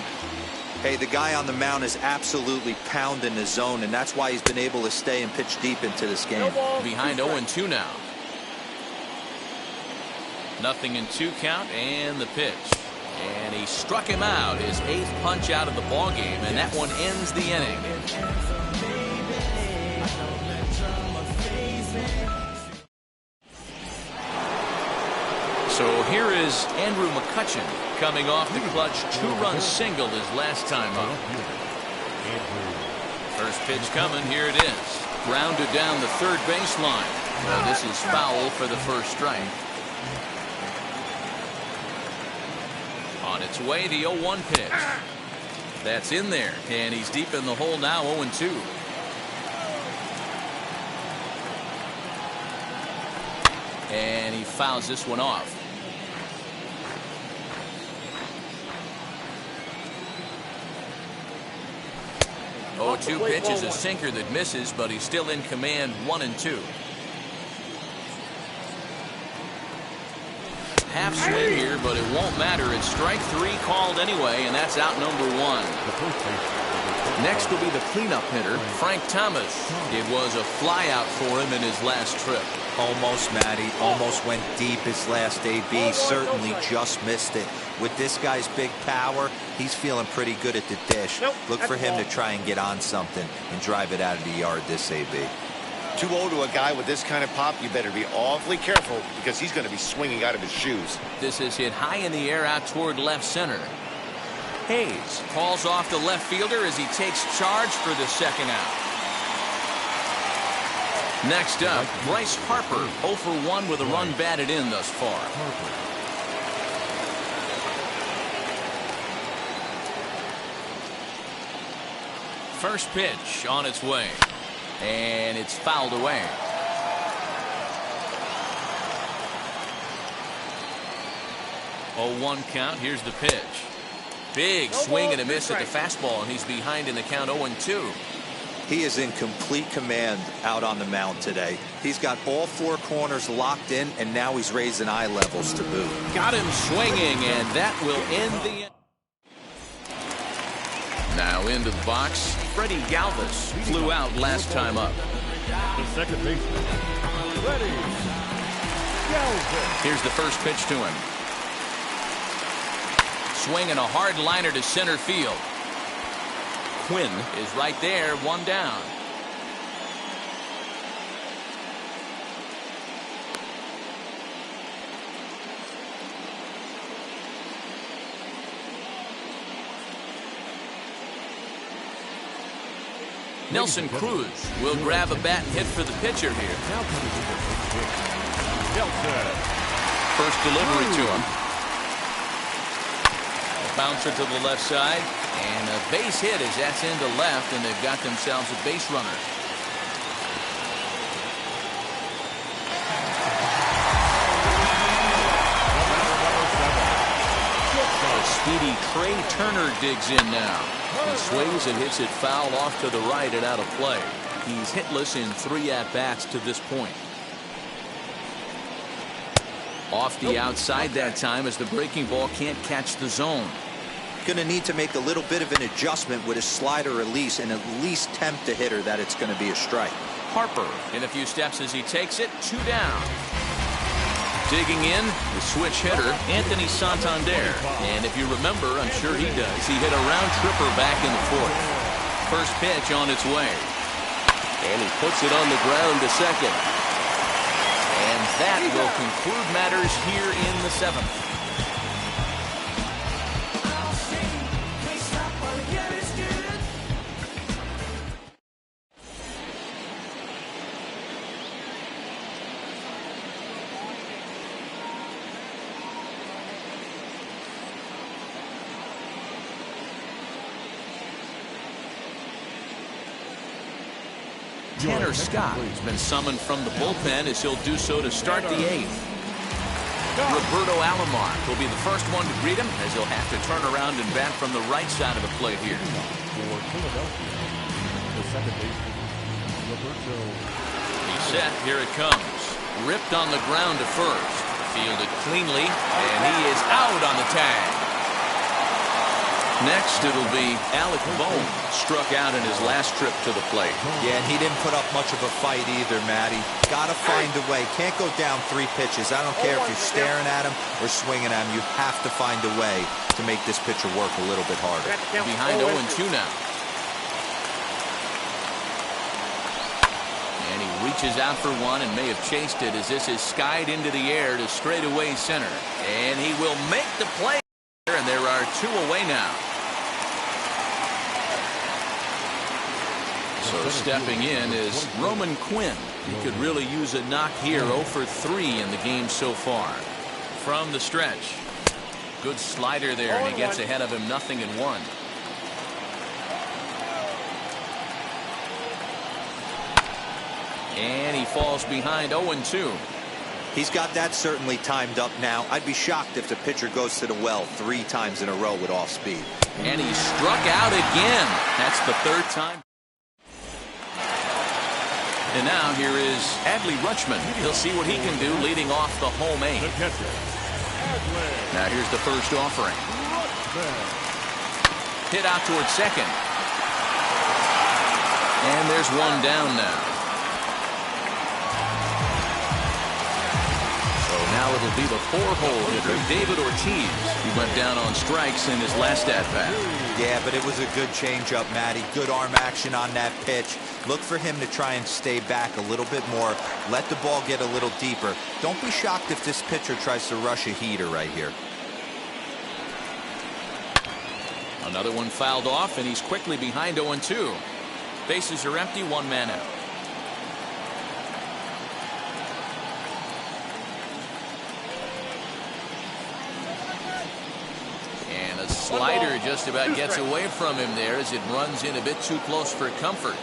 Hey, the guy on the mound is absolutely pounding the zone, and that's why he's been able to stay and pitch deep into this game. Behind 0-2 now. 0-2 count and the pitch. And he struck him out, his 8th punch out of the ballgame, and that one ends the inning. So here is Andrew McCutchen coming off the clutch 2-run single his last time up. First pitch coming, here it is. Grounded down the third baseline. Well, this is foul for the first strike. On its way, the 0-1 pitch. That's in there, and he's deep in the hole now, 0-2. And he fouls this one off. 0-2 pitch is a sinker that misses, but he's still in command, 1-2. Half swing here, but it won't matter. It's strike 3 called anyway, and that's out number 1. Next will be the cleanup hitter, Frank Thomas. It was a flyout for him in his last trip. Almost, Matty. Almost went deep his last AB. Certainly just missed it. With this guy's big power, he's feeling pretty good at the dish. Look for him to try and get on something and drive it out of the yard this AB. 2-0 to a guy with this kind of pop, you better be awfully careful because he's going to be swinging out of his shoes. This is hit high in the air out toward left center. Hayes calls off the left fielder as he takes charge for the second out. Next up, Bryce Harper, 0 for 1 with a run batted in thus far. First pitch on its way. And it's fouled away. Oh, 1 count. Here's the pitch. Big swing and a miss at the fastball, and he's behind in the count, 0-2. He is in complete command out on the mound today. He's got all 4 corners locked in, and now he's raising eye levels to boot. Got him swinging, and that will end the. Now into the box, Freddie Galvis flew out last time up. The second baseman, Freddie Galvis. Here's the first pitch to him. Swinging a hard liner to center field. Quinn is right there, 1 down. Nelson Cruz will grab a bat and hit for the pitcher here. First delivery to him. A bouncer to the left side. And a base hit as that's into left, and they've got themselves a base runner. A speedy Trey Turner digs in now. He swings and hits it foul off to the right and out of play. He's hitless in 3 at-bats to this point. Off the outside that time as the breaking ball can't catch the zone. Going to need to make a little bit of an adjustment with his slider release and at least tempt the hitter that it's going to be a strike. Harper in a few steps as he takes it. 2 down. Digging in, the switch hitter, Anthony Santander. And if you remember, I'm sure he does, he hit a round tripper back in the 4th. First pitch on its way. And he puts it on the ground to second. And that will conclude matters here in the 7th. Tanner Scott has been summoned from the bullpen as he'll do so to start the 8th. Roberto Alomar will be the first one to greet him as he'll have to turn around and bat from the right side of the plate here. For Philadelphia, the second baseman, Roberto. He's set. Here it comes. Ripped on the ground to first. Fielded cleanly, and he is out on the tag. Next, it'll be Alec Bohm, struck out in his last trip to the plate. Yeah, and he didn't put up much of a fight either, Matty. Got to find a way. Can't go down 3 pitches. I don't care if you're staring at him or swinging at him. You have to find a way to make this pitcher work a little bit harder. Behind 0-2 now. And he reaches out for one and may have chased it as this is skied into the air to straightaway center. And he will make the play. And there are 2 away now. So stepping in is Roman Quinn. He could really use a knock here. 0 for 3 in the game so far. From the stretch. Good slider there, and he gets ahead of him 0-1. And he falls behind 0-2. He's got that certainly timed up now. I'd be shocked if the pitcher goes to the well 3 times in a row with off speed. And he struck out again. That's the 3rd time. And now here is Adley Rutschman. He'll see what he can do leading off the home 8. Now here's the first offering. Hit out towards second. And there's 1 down now. Now it'll be the 4-hole hitter, David Ortiz. He went down on strikes in his last at-bat. Yeah, but it was a good changeup, Matty. Good arm action on that pitch. Look for him to try and stay back a little bit more. Let the ball get a little deeper. Don't be shocked if this pitcher tries to rush a heater right here. Another one fouled off, and he's quickly behind 0-2. Bases are empty, 1 man out. Slider just about gets away from him there as it runs in a bit too close for comfort.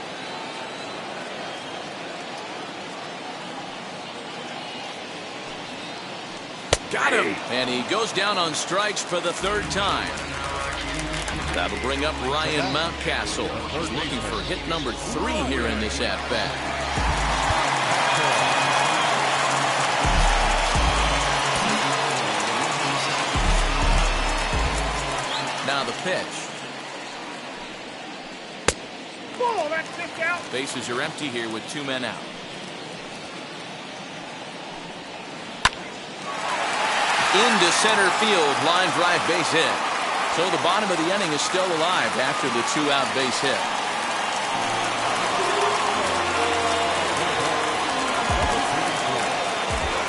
Got him. And he goes down on strikes for the 3rd time. That'll bring up Ryan Mountcastle. He's looking for hit number 3 here in this at-bat. Now the pitch. Bases are empty here with 2 men out. Into center field, line drive base hit. So the bottom of the inning is still alive after the 2-out base hit.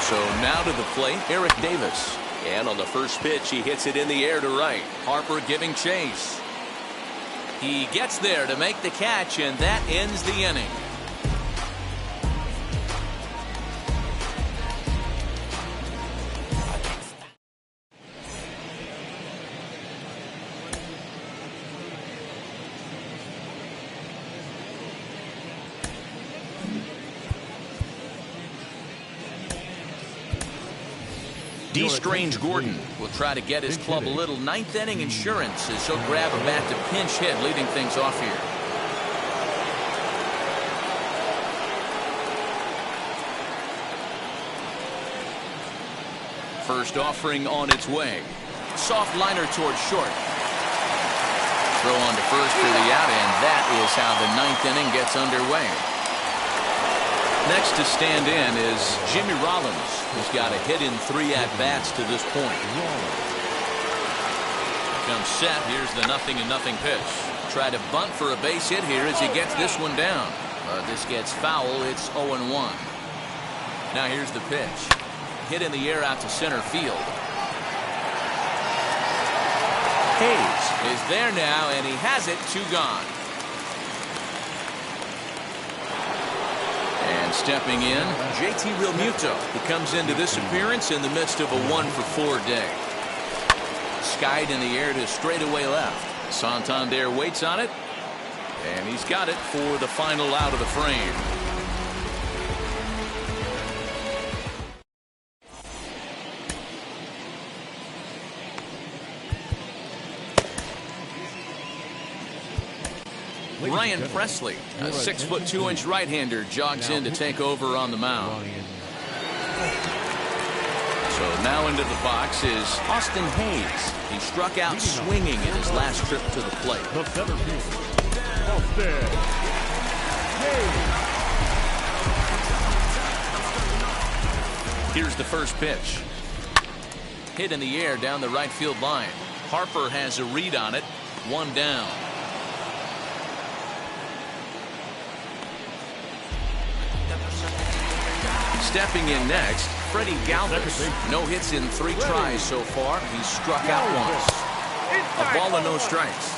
So now to the plate, Eric Davis. And on the first pitch, he hits it in the air to right. Harper giving chase. He gets there to make the catch, and that ends the inning. D. Strange Gordon will try to get his club a little ninth inning insurance as he'll grab a bat to pinch hit, leading things off here. First offering on its way. Soft liner towards short. Throw on to first for the out, and that is how the ninth inning gets underway. Next to stand in is Jimmy Rollins, who's got a hit in 3 at-bats to this point. Comes set. Here's the 0-0 pitch. Try to bunt for a base hit here as he gets this one down. This gets foul. It's 0-1. Now here's the pitch. Hit in the air out to center field. Hayes is there now, and he has it. 2 gone. And stepping in, JT Realmuto, who comes into this appearance in the midst of a 1-for-4 day. Skied in the air to straightaway left. Santander waits on it, and he's got it for the final out of the frame. Ryan Presley, a 6'2" right-hander, jogs in to take over on the mound. So now into the box is Austin Hayes. He struck out swinging in his last trip to the plate. The center fielder, Austin Hayes. Here's the first pitch. Hit in the air down the right field line. Harper has a read on it. 1 down. Stepping in next, Freddie Galvis. No hits in 3 tries so far. He's struck out once. A ball and no strikes.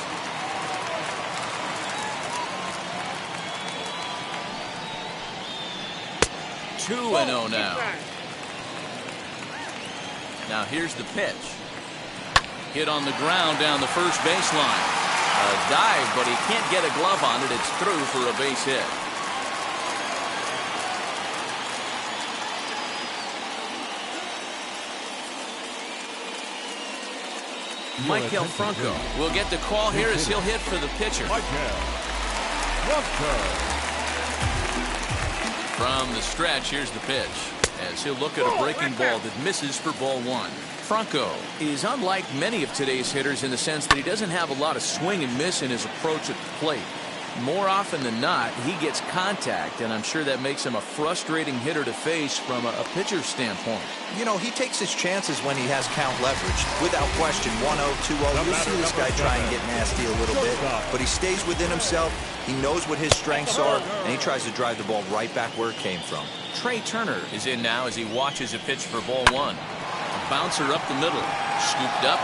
Two and 0 now. Now here's the pitch. Hit on the ground down the first baseline. A dive, but he can't get a glove on it. It's through for a base hit. Maikel Franco will get the call here as he'll hit for the pitcher. From the stretch, here's the pitch as he'll look at a breaking ball that misses for ball 1. Franco is unlike many of today's hitters in the sense that he doesn't have a lot of swing and miss in his approach at the plate. More often than not, he gets contact, and I'm sure that makes him a frustrating hitter to face from a pitcher's standpoint. You know, he takes his chances when he has count leverage. Without question, 1-0, 2-0, you'll see this guy try and get nasty a little bit, but he stays within himself. He knows what his strengths are, and he tries to drive the ball right back where it came from. Trey Turner is in now as he watches a pitch for ball 1. A bouncer up the middle, scooped up.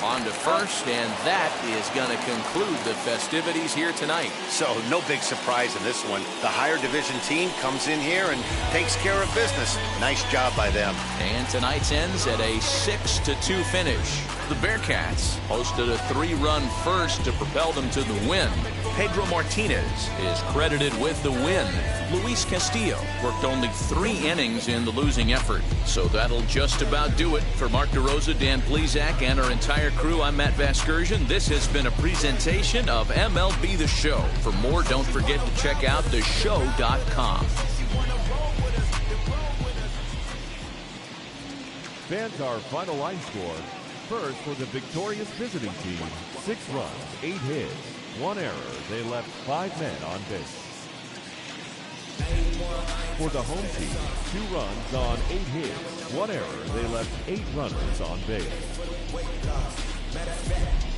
On to first, and that is going to conclude the festivities here tonight. So no big surprise in this one. The higher division team comes in here and takes care of business. Nice job by them. And tonight's ends at a 6-2 finish. The Bearcats posted a 3-run first to propel them to the win. Pedro Martinez is credited with the win. Luis Castillo worked only 3 innings in the losing effort. So that'll just about do it. For Mark DeRosa, Dan Plesac, and our entire crew, I'm Matt Vasgersian. This has been a presentation of MLB The Show. For more, don't forget to check out theshow.com. Fans, our final line score. First for the victorious visiting team, 6 runs, 8 hits, 1 error. They left 5 men on base. For the home team, 2 runs on 8 hits, 1 error. They left 8 runners on base.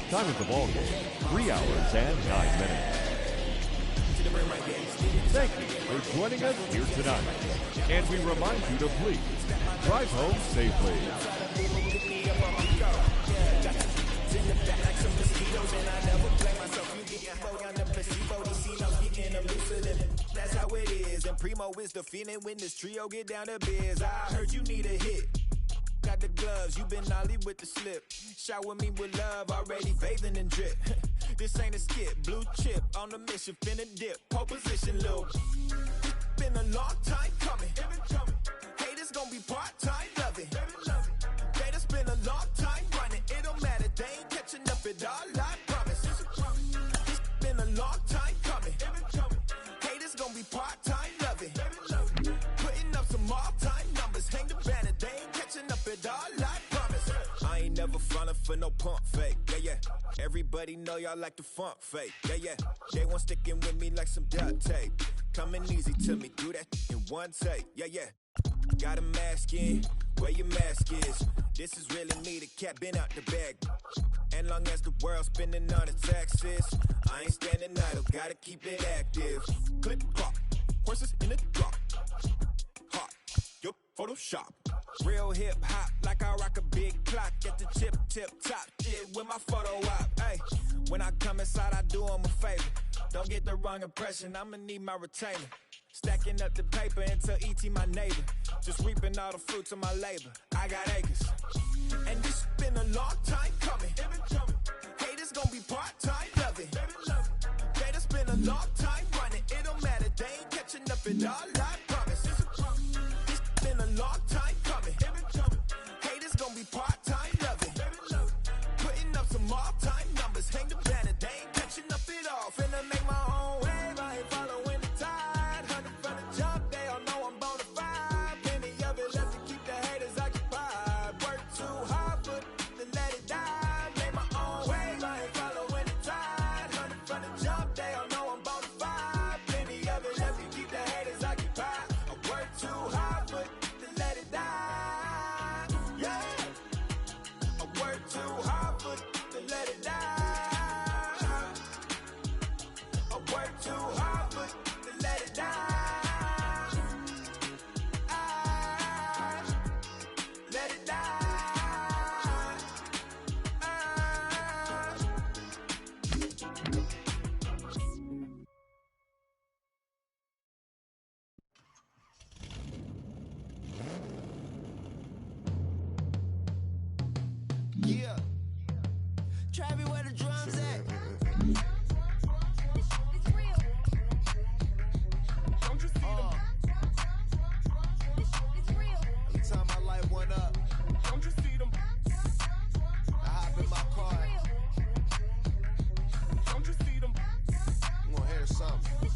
Time of the ball game, 3 hours and 9 minutes. Thank you for joining us here tonight. And we remind you to please drive home safely. and I never play myself. You getting flow on the placebo, these C-notes getting them looser than. That's how it is, and Primo is the feeling when this trio get down to biz. I heard you need a hit. Got the gloves, you been nolly with the slip. Shower me with love, already bathing in drip. This ain't a skip, blue chip on the mission, finna dip. Pole position, little. Been a long time coming. Haters gon' be part-time, love it. Haters been a long time running. It don't matter, they ain't catching up at all, I promise. It's been a long time coming. Haters gon' be part-time, love it. Putting up some all-time numbers. Hang the banner, they ain't catching up at all, I promise. I ain't never frontin' for no pump fake, yeah. Everybody know y'all like the funk fake, yeah. They want sticking with me like some duct tape. Coming easy to me, do that in one take, yeah. Got a mask in, where your mask is. This is really me, the cat been out the bag. And long as the world's spending on the taxes, I ain't standing idle, gotta keep it active. Clip clock, horses in the drop. Hot, yo, Photoshop. Real hip hop, like I rock a big clock at the tip top. Shit with my photo op. Hey, when I come inside, I do them a favor. Don't get the wrong impression, I'ma need my retainer. Stacking up the paper until E.T. my neighbor. Just reaping all the fruits of my labor. I got acres. And this been a long time coming. Haters gon' be part-time, love it. Haters been a long time running. It don't matter, they ain't catching up at all, I promise. This been a long time coming. Haters gon' be part-time, love it. Putting up some all-time numbers. Hang the banner, they ain't catching up at all. Finna make my own wave, I ain't following the tide. 100 from the jump, they all know I'm bona fide. Plenty of it left to keep the haters occupied. Work too hard for to let it die. Make my own wave, I ain't following the tide. 100 from the jump, they all know I'm bona fide. Plenty of it left to keep the haters occupied. I work too hard for to let it die. Yeah, I work too hard for to let it die. I work too hard for to let it die. Let it die. Yeah. Travis, where the drums at? Don't you see them? Every time I light one up, don't you see them? I hop in my car. Don't you see them? I'm gonna hear something.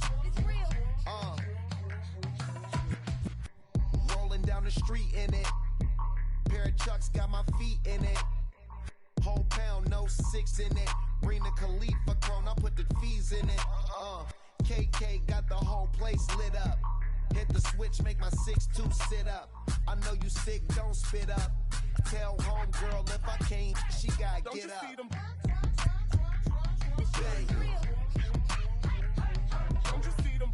Rolling down the street in it. Pair of Chucks got my feet in it. Whole pound, no 6 in it. Bring the Khalifa chrome, I put the fees in it. KK got the whole place lit up. Hit the switch, make my 6'2" sit up. I know you sick, don't spit up. Tell homegirl if I can't, she gotta don't get up. See them? Bang. Don't you see them?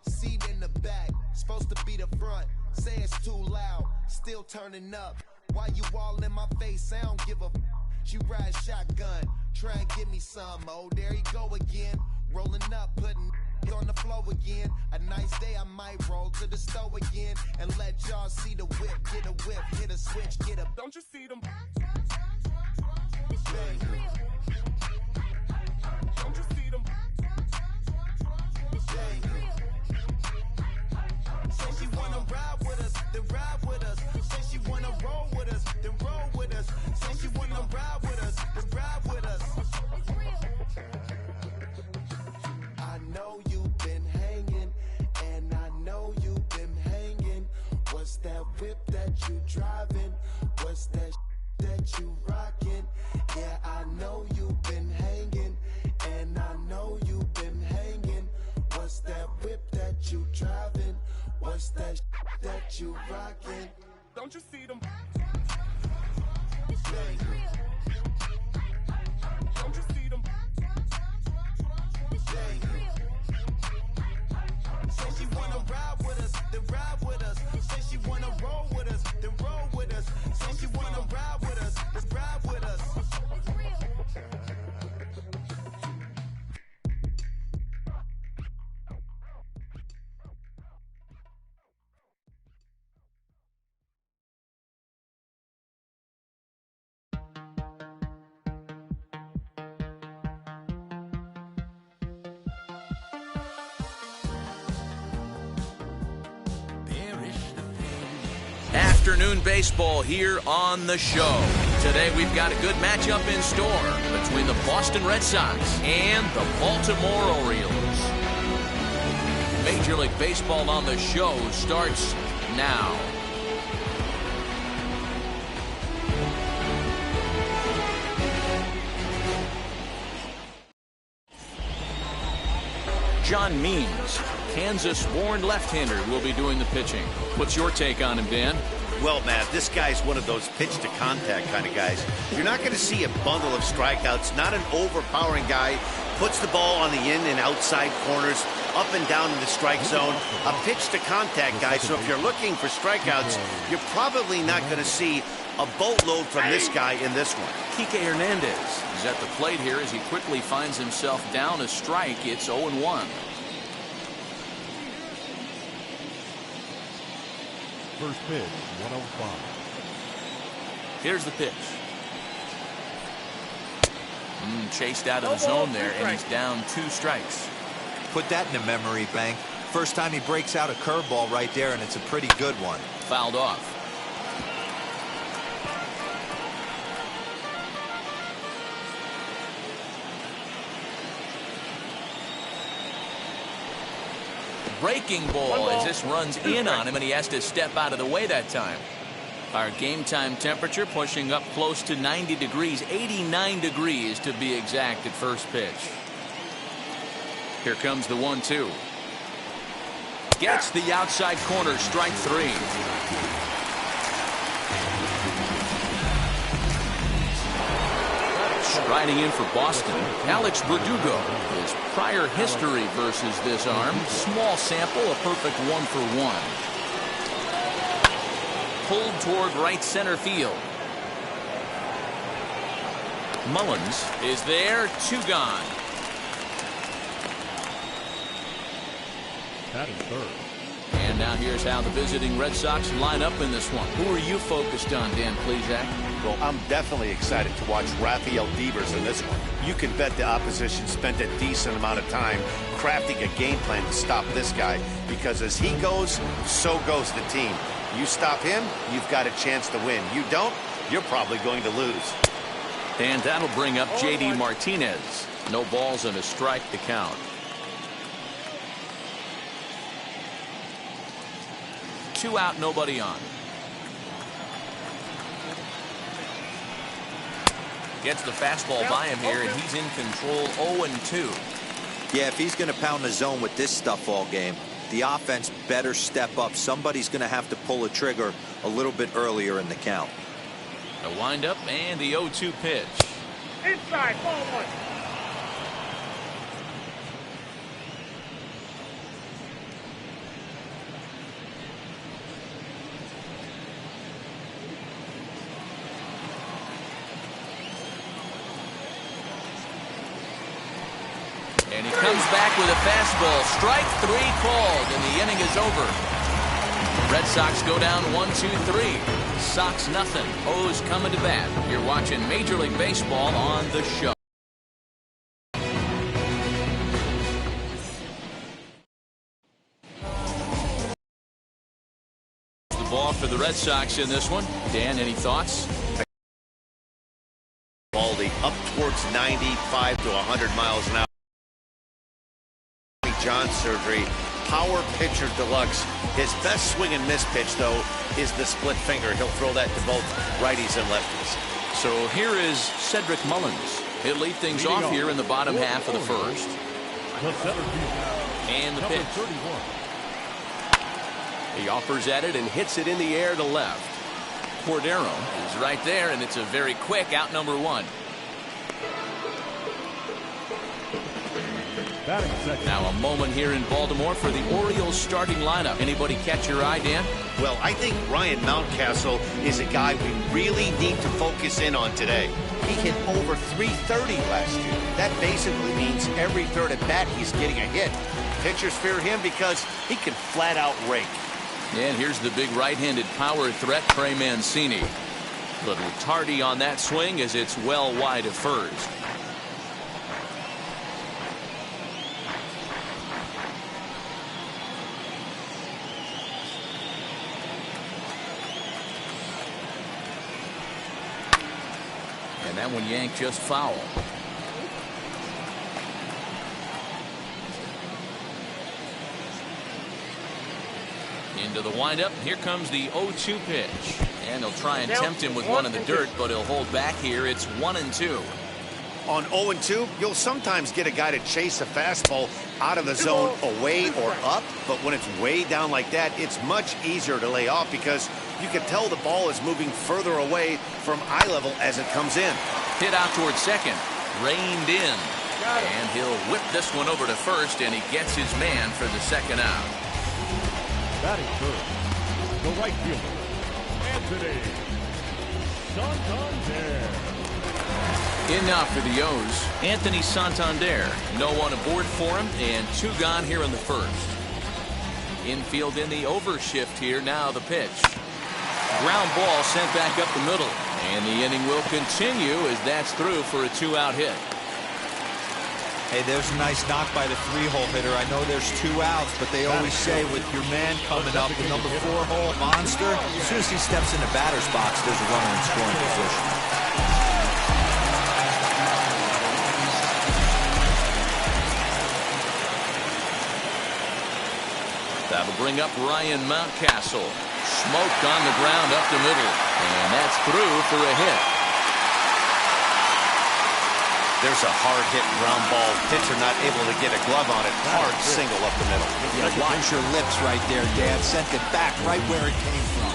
Seat in the back, supposed to be the front. Say it's too loud, still turning up. Why you all in my face? I don't give a f. She ride shotgun, try and give me some. Oh, there he go again. Rolling up, putting on the floor again. A nice day, I might roll to the stove again and let y'all see the whip. Get a whip, hit a switch, get a. Don't you see them? Bang. Don't you see them? Bang. Say she wanna ride with us, then ride with us. Say she wanna roll with us, then roll with us. Say she wanna ride with us, then ride with us. I know you've been hanging, and I know you've been hanging. What's that whip that you driving? What's that that you rocking? Yeah, I know you've been hanging, and I know you've been hanging. What's that whip that you driving? What's that that you rockin'? Don't you see them? Bang. afternoon baseball here on the show. Today we've got a good matchup in store between the Boston Red Sox and the Baltimore Orioles. Major League Baseball on the show starts now. John Means, Kansas-born left-hander, will be doing the pitching. What's your take on him, Dan? Well, Matt, this guy's one of those pitch-to-contact kind of guys. You're not going to see a bundle of strikeouts, not an overpowering guy. Puts the ball on the in and outside corners, up and down in the strike zone. A pitch-to-contact guy, so if you're looking for strikeouts, you're probably not going to see a boatload from this guy in this one. Kike Hernandez is at the plate here as he quickly finds himself down a strike. It's 0-1. First pitch, 105. Here's the pitch. Chased out of the zone there, and he's down 2 strikes. Put that in the memory bank. First time he breaks out a curveball right there, and it's a pretty good one. Fouled off. Breaking ball as this runs in on him, and he has to step out of the way that time. Our game time temperature pushing up close to 90 degrees, 89 degrees to be exact at first pitch. Here comes the 1-2. Gets the outside corner, strike 3. Striding in for Boston, Alex Verdugo. His prior history versus this arm, small sample, a perfect 1-for-1. Pulled toward right center field. Mullins is there, 2 gone. Batting third. And now here's how the visiting Red Sox line up in this one. Who are you focused on, Dan Plesac? Well, I'm definitely excited to watch Rafael Devers in this one. You can bet the opposition spent a decent amount of time crafting a game plan to stop this guy, because as he goes, so goes the team. You stop him, you've got a chance to win. You don't, you're probably going to lose. And that'll bring up J.D. Martinez. No balls and a strike to count. 2 out, nobody on. Gets the fastball by him here, and he's in control. 0-2. Yeah, if he's going to pound the zone with this stuff all game, the offense better step up. Somebody's going to have to pull a trigger a little bit earlier in the count. The windup and the 0-2 pitch. Inside, ball 1. And he comes back with a fastball. Strike 3 called, and the inning is over. Red Sox go down 1-2-3. Sox nothing. O's coming to bat. You're watching Major League Baseball on the show. The ball for the Red Sox in this one. Dan, any thoughts? Baldy up towards 95 to 100 miles an hour. John surgery, power pitcher deluxe. His best swing and miss pitch, though, is the split finger. He'll throw that to both righties and lefties. So here is Cedric Mullins. He'll lead things off here in the bottom half of the first. And the pitch. He offers at it and hits it in the air to left. Cordero is right there, and it's a very quick out, number 1. Now a moment here in Baltimore for the Orioles starting lineup. Anybody catch your eye, Dan? Well, I think Ryan Mountcastle is a guy we really need to focus in on today. He hit over .330 last year. That basically means every third at bat he's getting a hit. Pitchers fear him because he can flat out rake. And here's the big right-handed power threat, Trey Mancini. Little tardy on that swing as it's well wide of first. And that one yanked just foul. Into the windup. Here comes the 0-2 pitch. And they'll try and tempt him with one in the dirt, but he'll hold back here. It's 1-2. On 0-2, you'll sometimes get a guy to chase a fastball out of the zone away or up, but when it's way down like that, it's much easier to lay off because you can tell the ball is moving further away from eye level as it comes in. Hit out towards second. Reined in. And he'll whip this one over to first, and he gets his man for the second out. Batting first, the right fielder, Anthony Santander. In now for the O's, Anthony Santander. No one aboard for him, and 2 gone here in the first. Infield in the overshift here. Now the pitch. Ground ball sent back up the middle, and the inning will continue as that's through for a 2-out hit. Hey, there's a nice knock by the 3-hole hitter. I know there's 2 outs, but they always say with your man coming up, the number 4-hole monster, as soon as he steps in the batter's box, there's a runner in scoring position. That'll bring up Ryan Mountcastle. Smoked on the ground up the middle, and that's through for a hit. There's a hard-hit ground ball. Pitcher not able to get a glove on it. Hard single up the middle. Yeah, watch your lips right there, Dan. Sent it back right where it came from.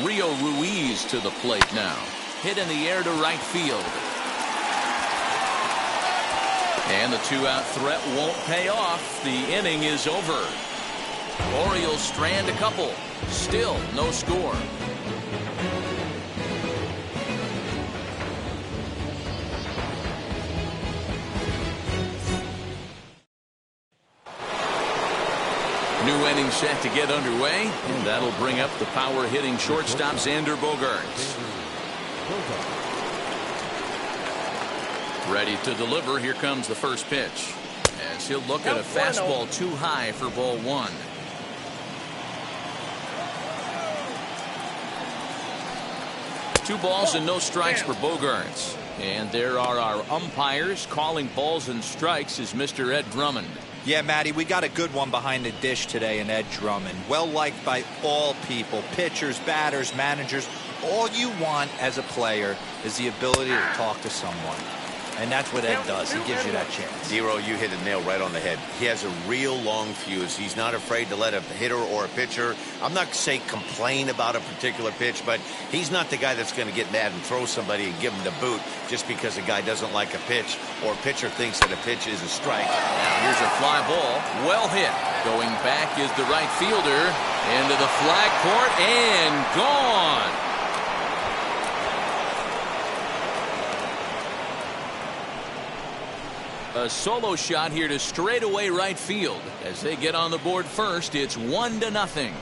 Rio Ruiz to the plate now. Hit in the air to right field. And the 2-out threat won't pay off. The inning is over. Orioles strand a couple. Still no score. New inning set to get underway, and that'll bring up the power-hitting shortstop Xander Bogaerts. Ready to deliver. Here comes the first pitch. As he'll look at a fastball too high for ball 1. Two balls and no strikes for Bogaerts. And there are our umpires calling balls and strikes is Mr. Ed Drummond. Yeah, Matty, we got a good one behind the dish today in Ed Drummond. Well liked by all people, pitchers, batters, managers. All you want as a player is the ability to talk to someone. And that's what Ed does. He gives you that chance. Zero, you hit a nail right on the head. He has a real long fuse. He's not afraid to let a hitter or a pitcher, I'm not say complain about a particular pitch, but he's not the guy that's going to get mad and throw somebody and give him the boot just because a guy doesn't like a pitch or a pitcher thinks that a pitch is a strike. Now here's a fly ball. Well hit. Going back is the right fielder. Into the flag court and gone. A solo shot here to straightaway right field. As they get on the board first, it's 1-0.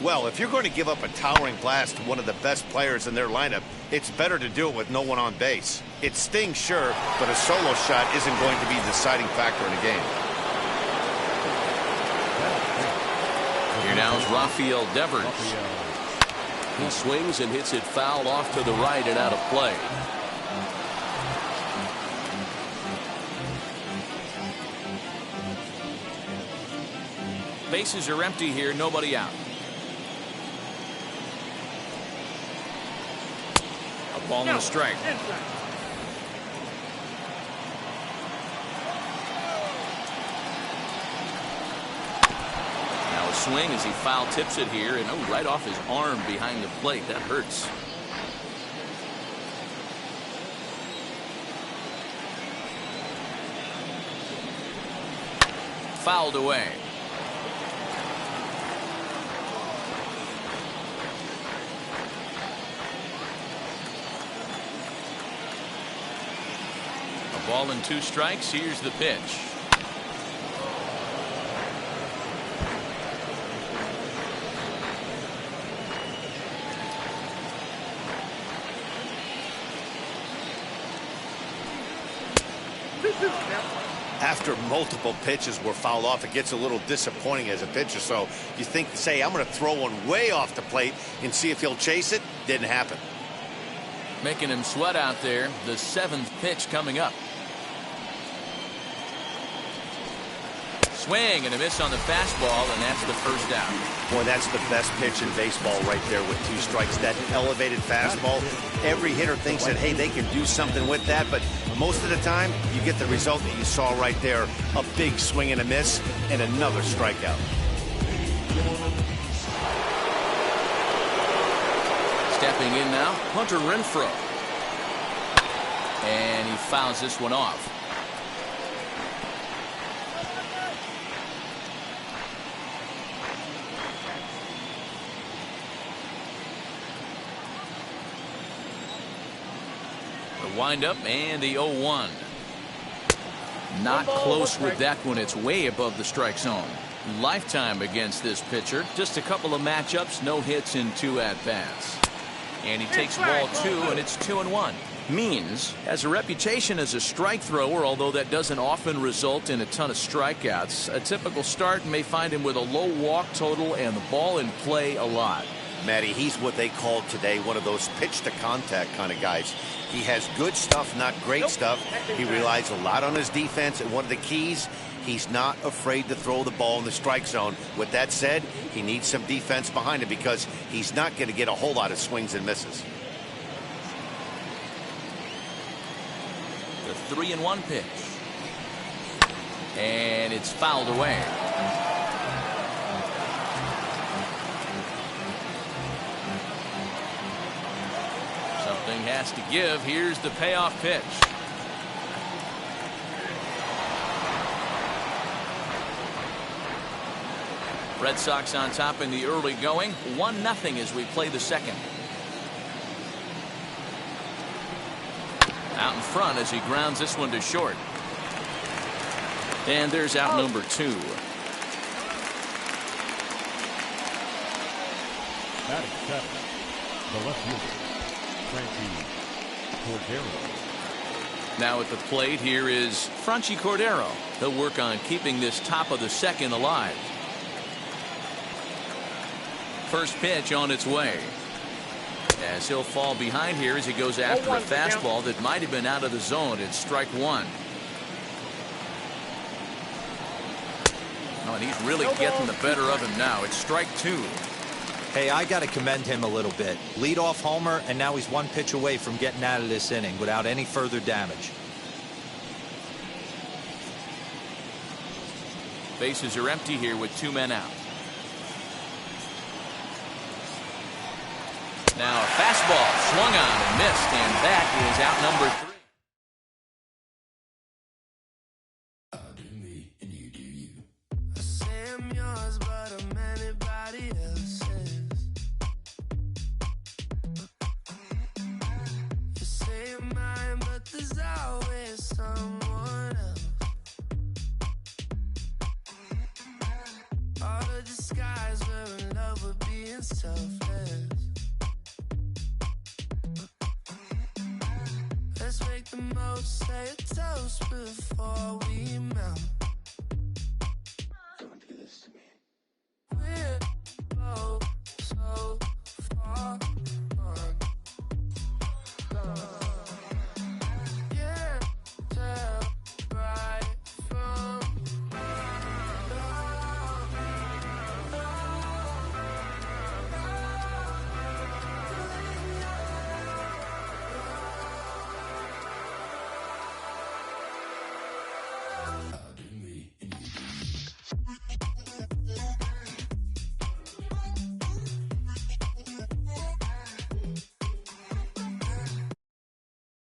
Well, if you're going to give up a towering blast to one of the best players in their lineup, it's better to do it with no one on base. It stings, sure, but a solo shot isn't going to be the deciding factor in a game. Here now is Rafael Devers. He swings and hits it foul off to the right and out of play. Bases are empty here, nobody out. A ball and a strike. Now a swing as he foul tips it here, and right off his arm behind the plate. That hurts. Fouled away. Ball Ball and 2 strikes. Here's the pitch. After multiple pitches were fouled off, it gets a little disappointing as a pitcher. So you think, say, I'm going to throw one way off the plate and see if he'll chase it. Didn't happen. Making him sweat out there. The 7th pitch coming up. Swing and a miss on the fastball, and that's the first out. Boy, that's the best pitch in baseball right there with 2 strikes. That elevated fastball. Every hitter thinks that, hey, they can do something with that, but most of the time you get the result that you saw right there. A big swing and a miss and another strikeout. Stepping in now, Hunter Renfroe. And he fouls this one off. The windup and the 0-1. Not close with that one. It's way above the strike zone. Lifetime against this pitcher. Just a couple of matchups, no hits in 2 at-bats. And he takes ball 2, and it's 2-1. Means has a reputation as a strike thrower, although that doesn't often result in a ton of strikeouts. A typical start may find him with a low walk total and the ball in play a lot. Matty, he's what they call today one of those pitch to contact kind of guys. He has good stuff, not great stuff. He relies a lot on his defense, and one of the keys, he's not afraid to throw the ball in the strike zone. With that said, he needs some defense behind him because he's not going to get a whole lot of swings and misses. The 3-1 pitch. And it's fouled away. Something has to give. Here's the payoff pitch. Red Sox on top in the early going. 1-0 as we play the second. Out in front as he grounds this one to short. And there's out number 2. Batting 7, the left fielder, Franchy Cordero. Now at the plate here is Franchy Cordero. He'll work on keeping this top of the second alive. First pitch on its way. As he'll fall behind here as he goes after a fastball that might have been out of the zone. It's strike 1. Oh, and he's really getting the better of him now. It's strike 2. Hey, I got to commend him a little bit. Leadoff homer, and now he's 1 pitch away from getting out of this inning without any further damage. Bases are empty here with 2 men out. Now a fastball swung on and missed, and that is out number 3. I do me and you do you. I say I'm yours, but I'm anybody else's. You say you're mine, but there's always someone else. All the disguise, we're in love with being selfless. Let's make the most, say a toast before we melt.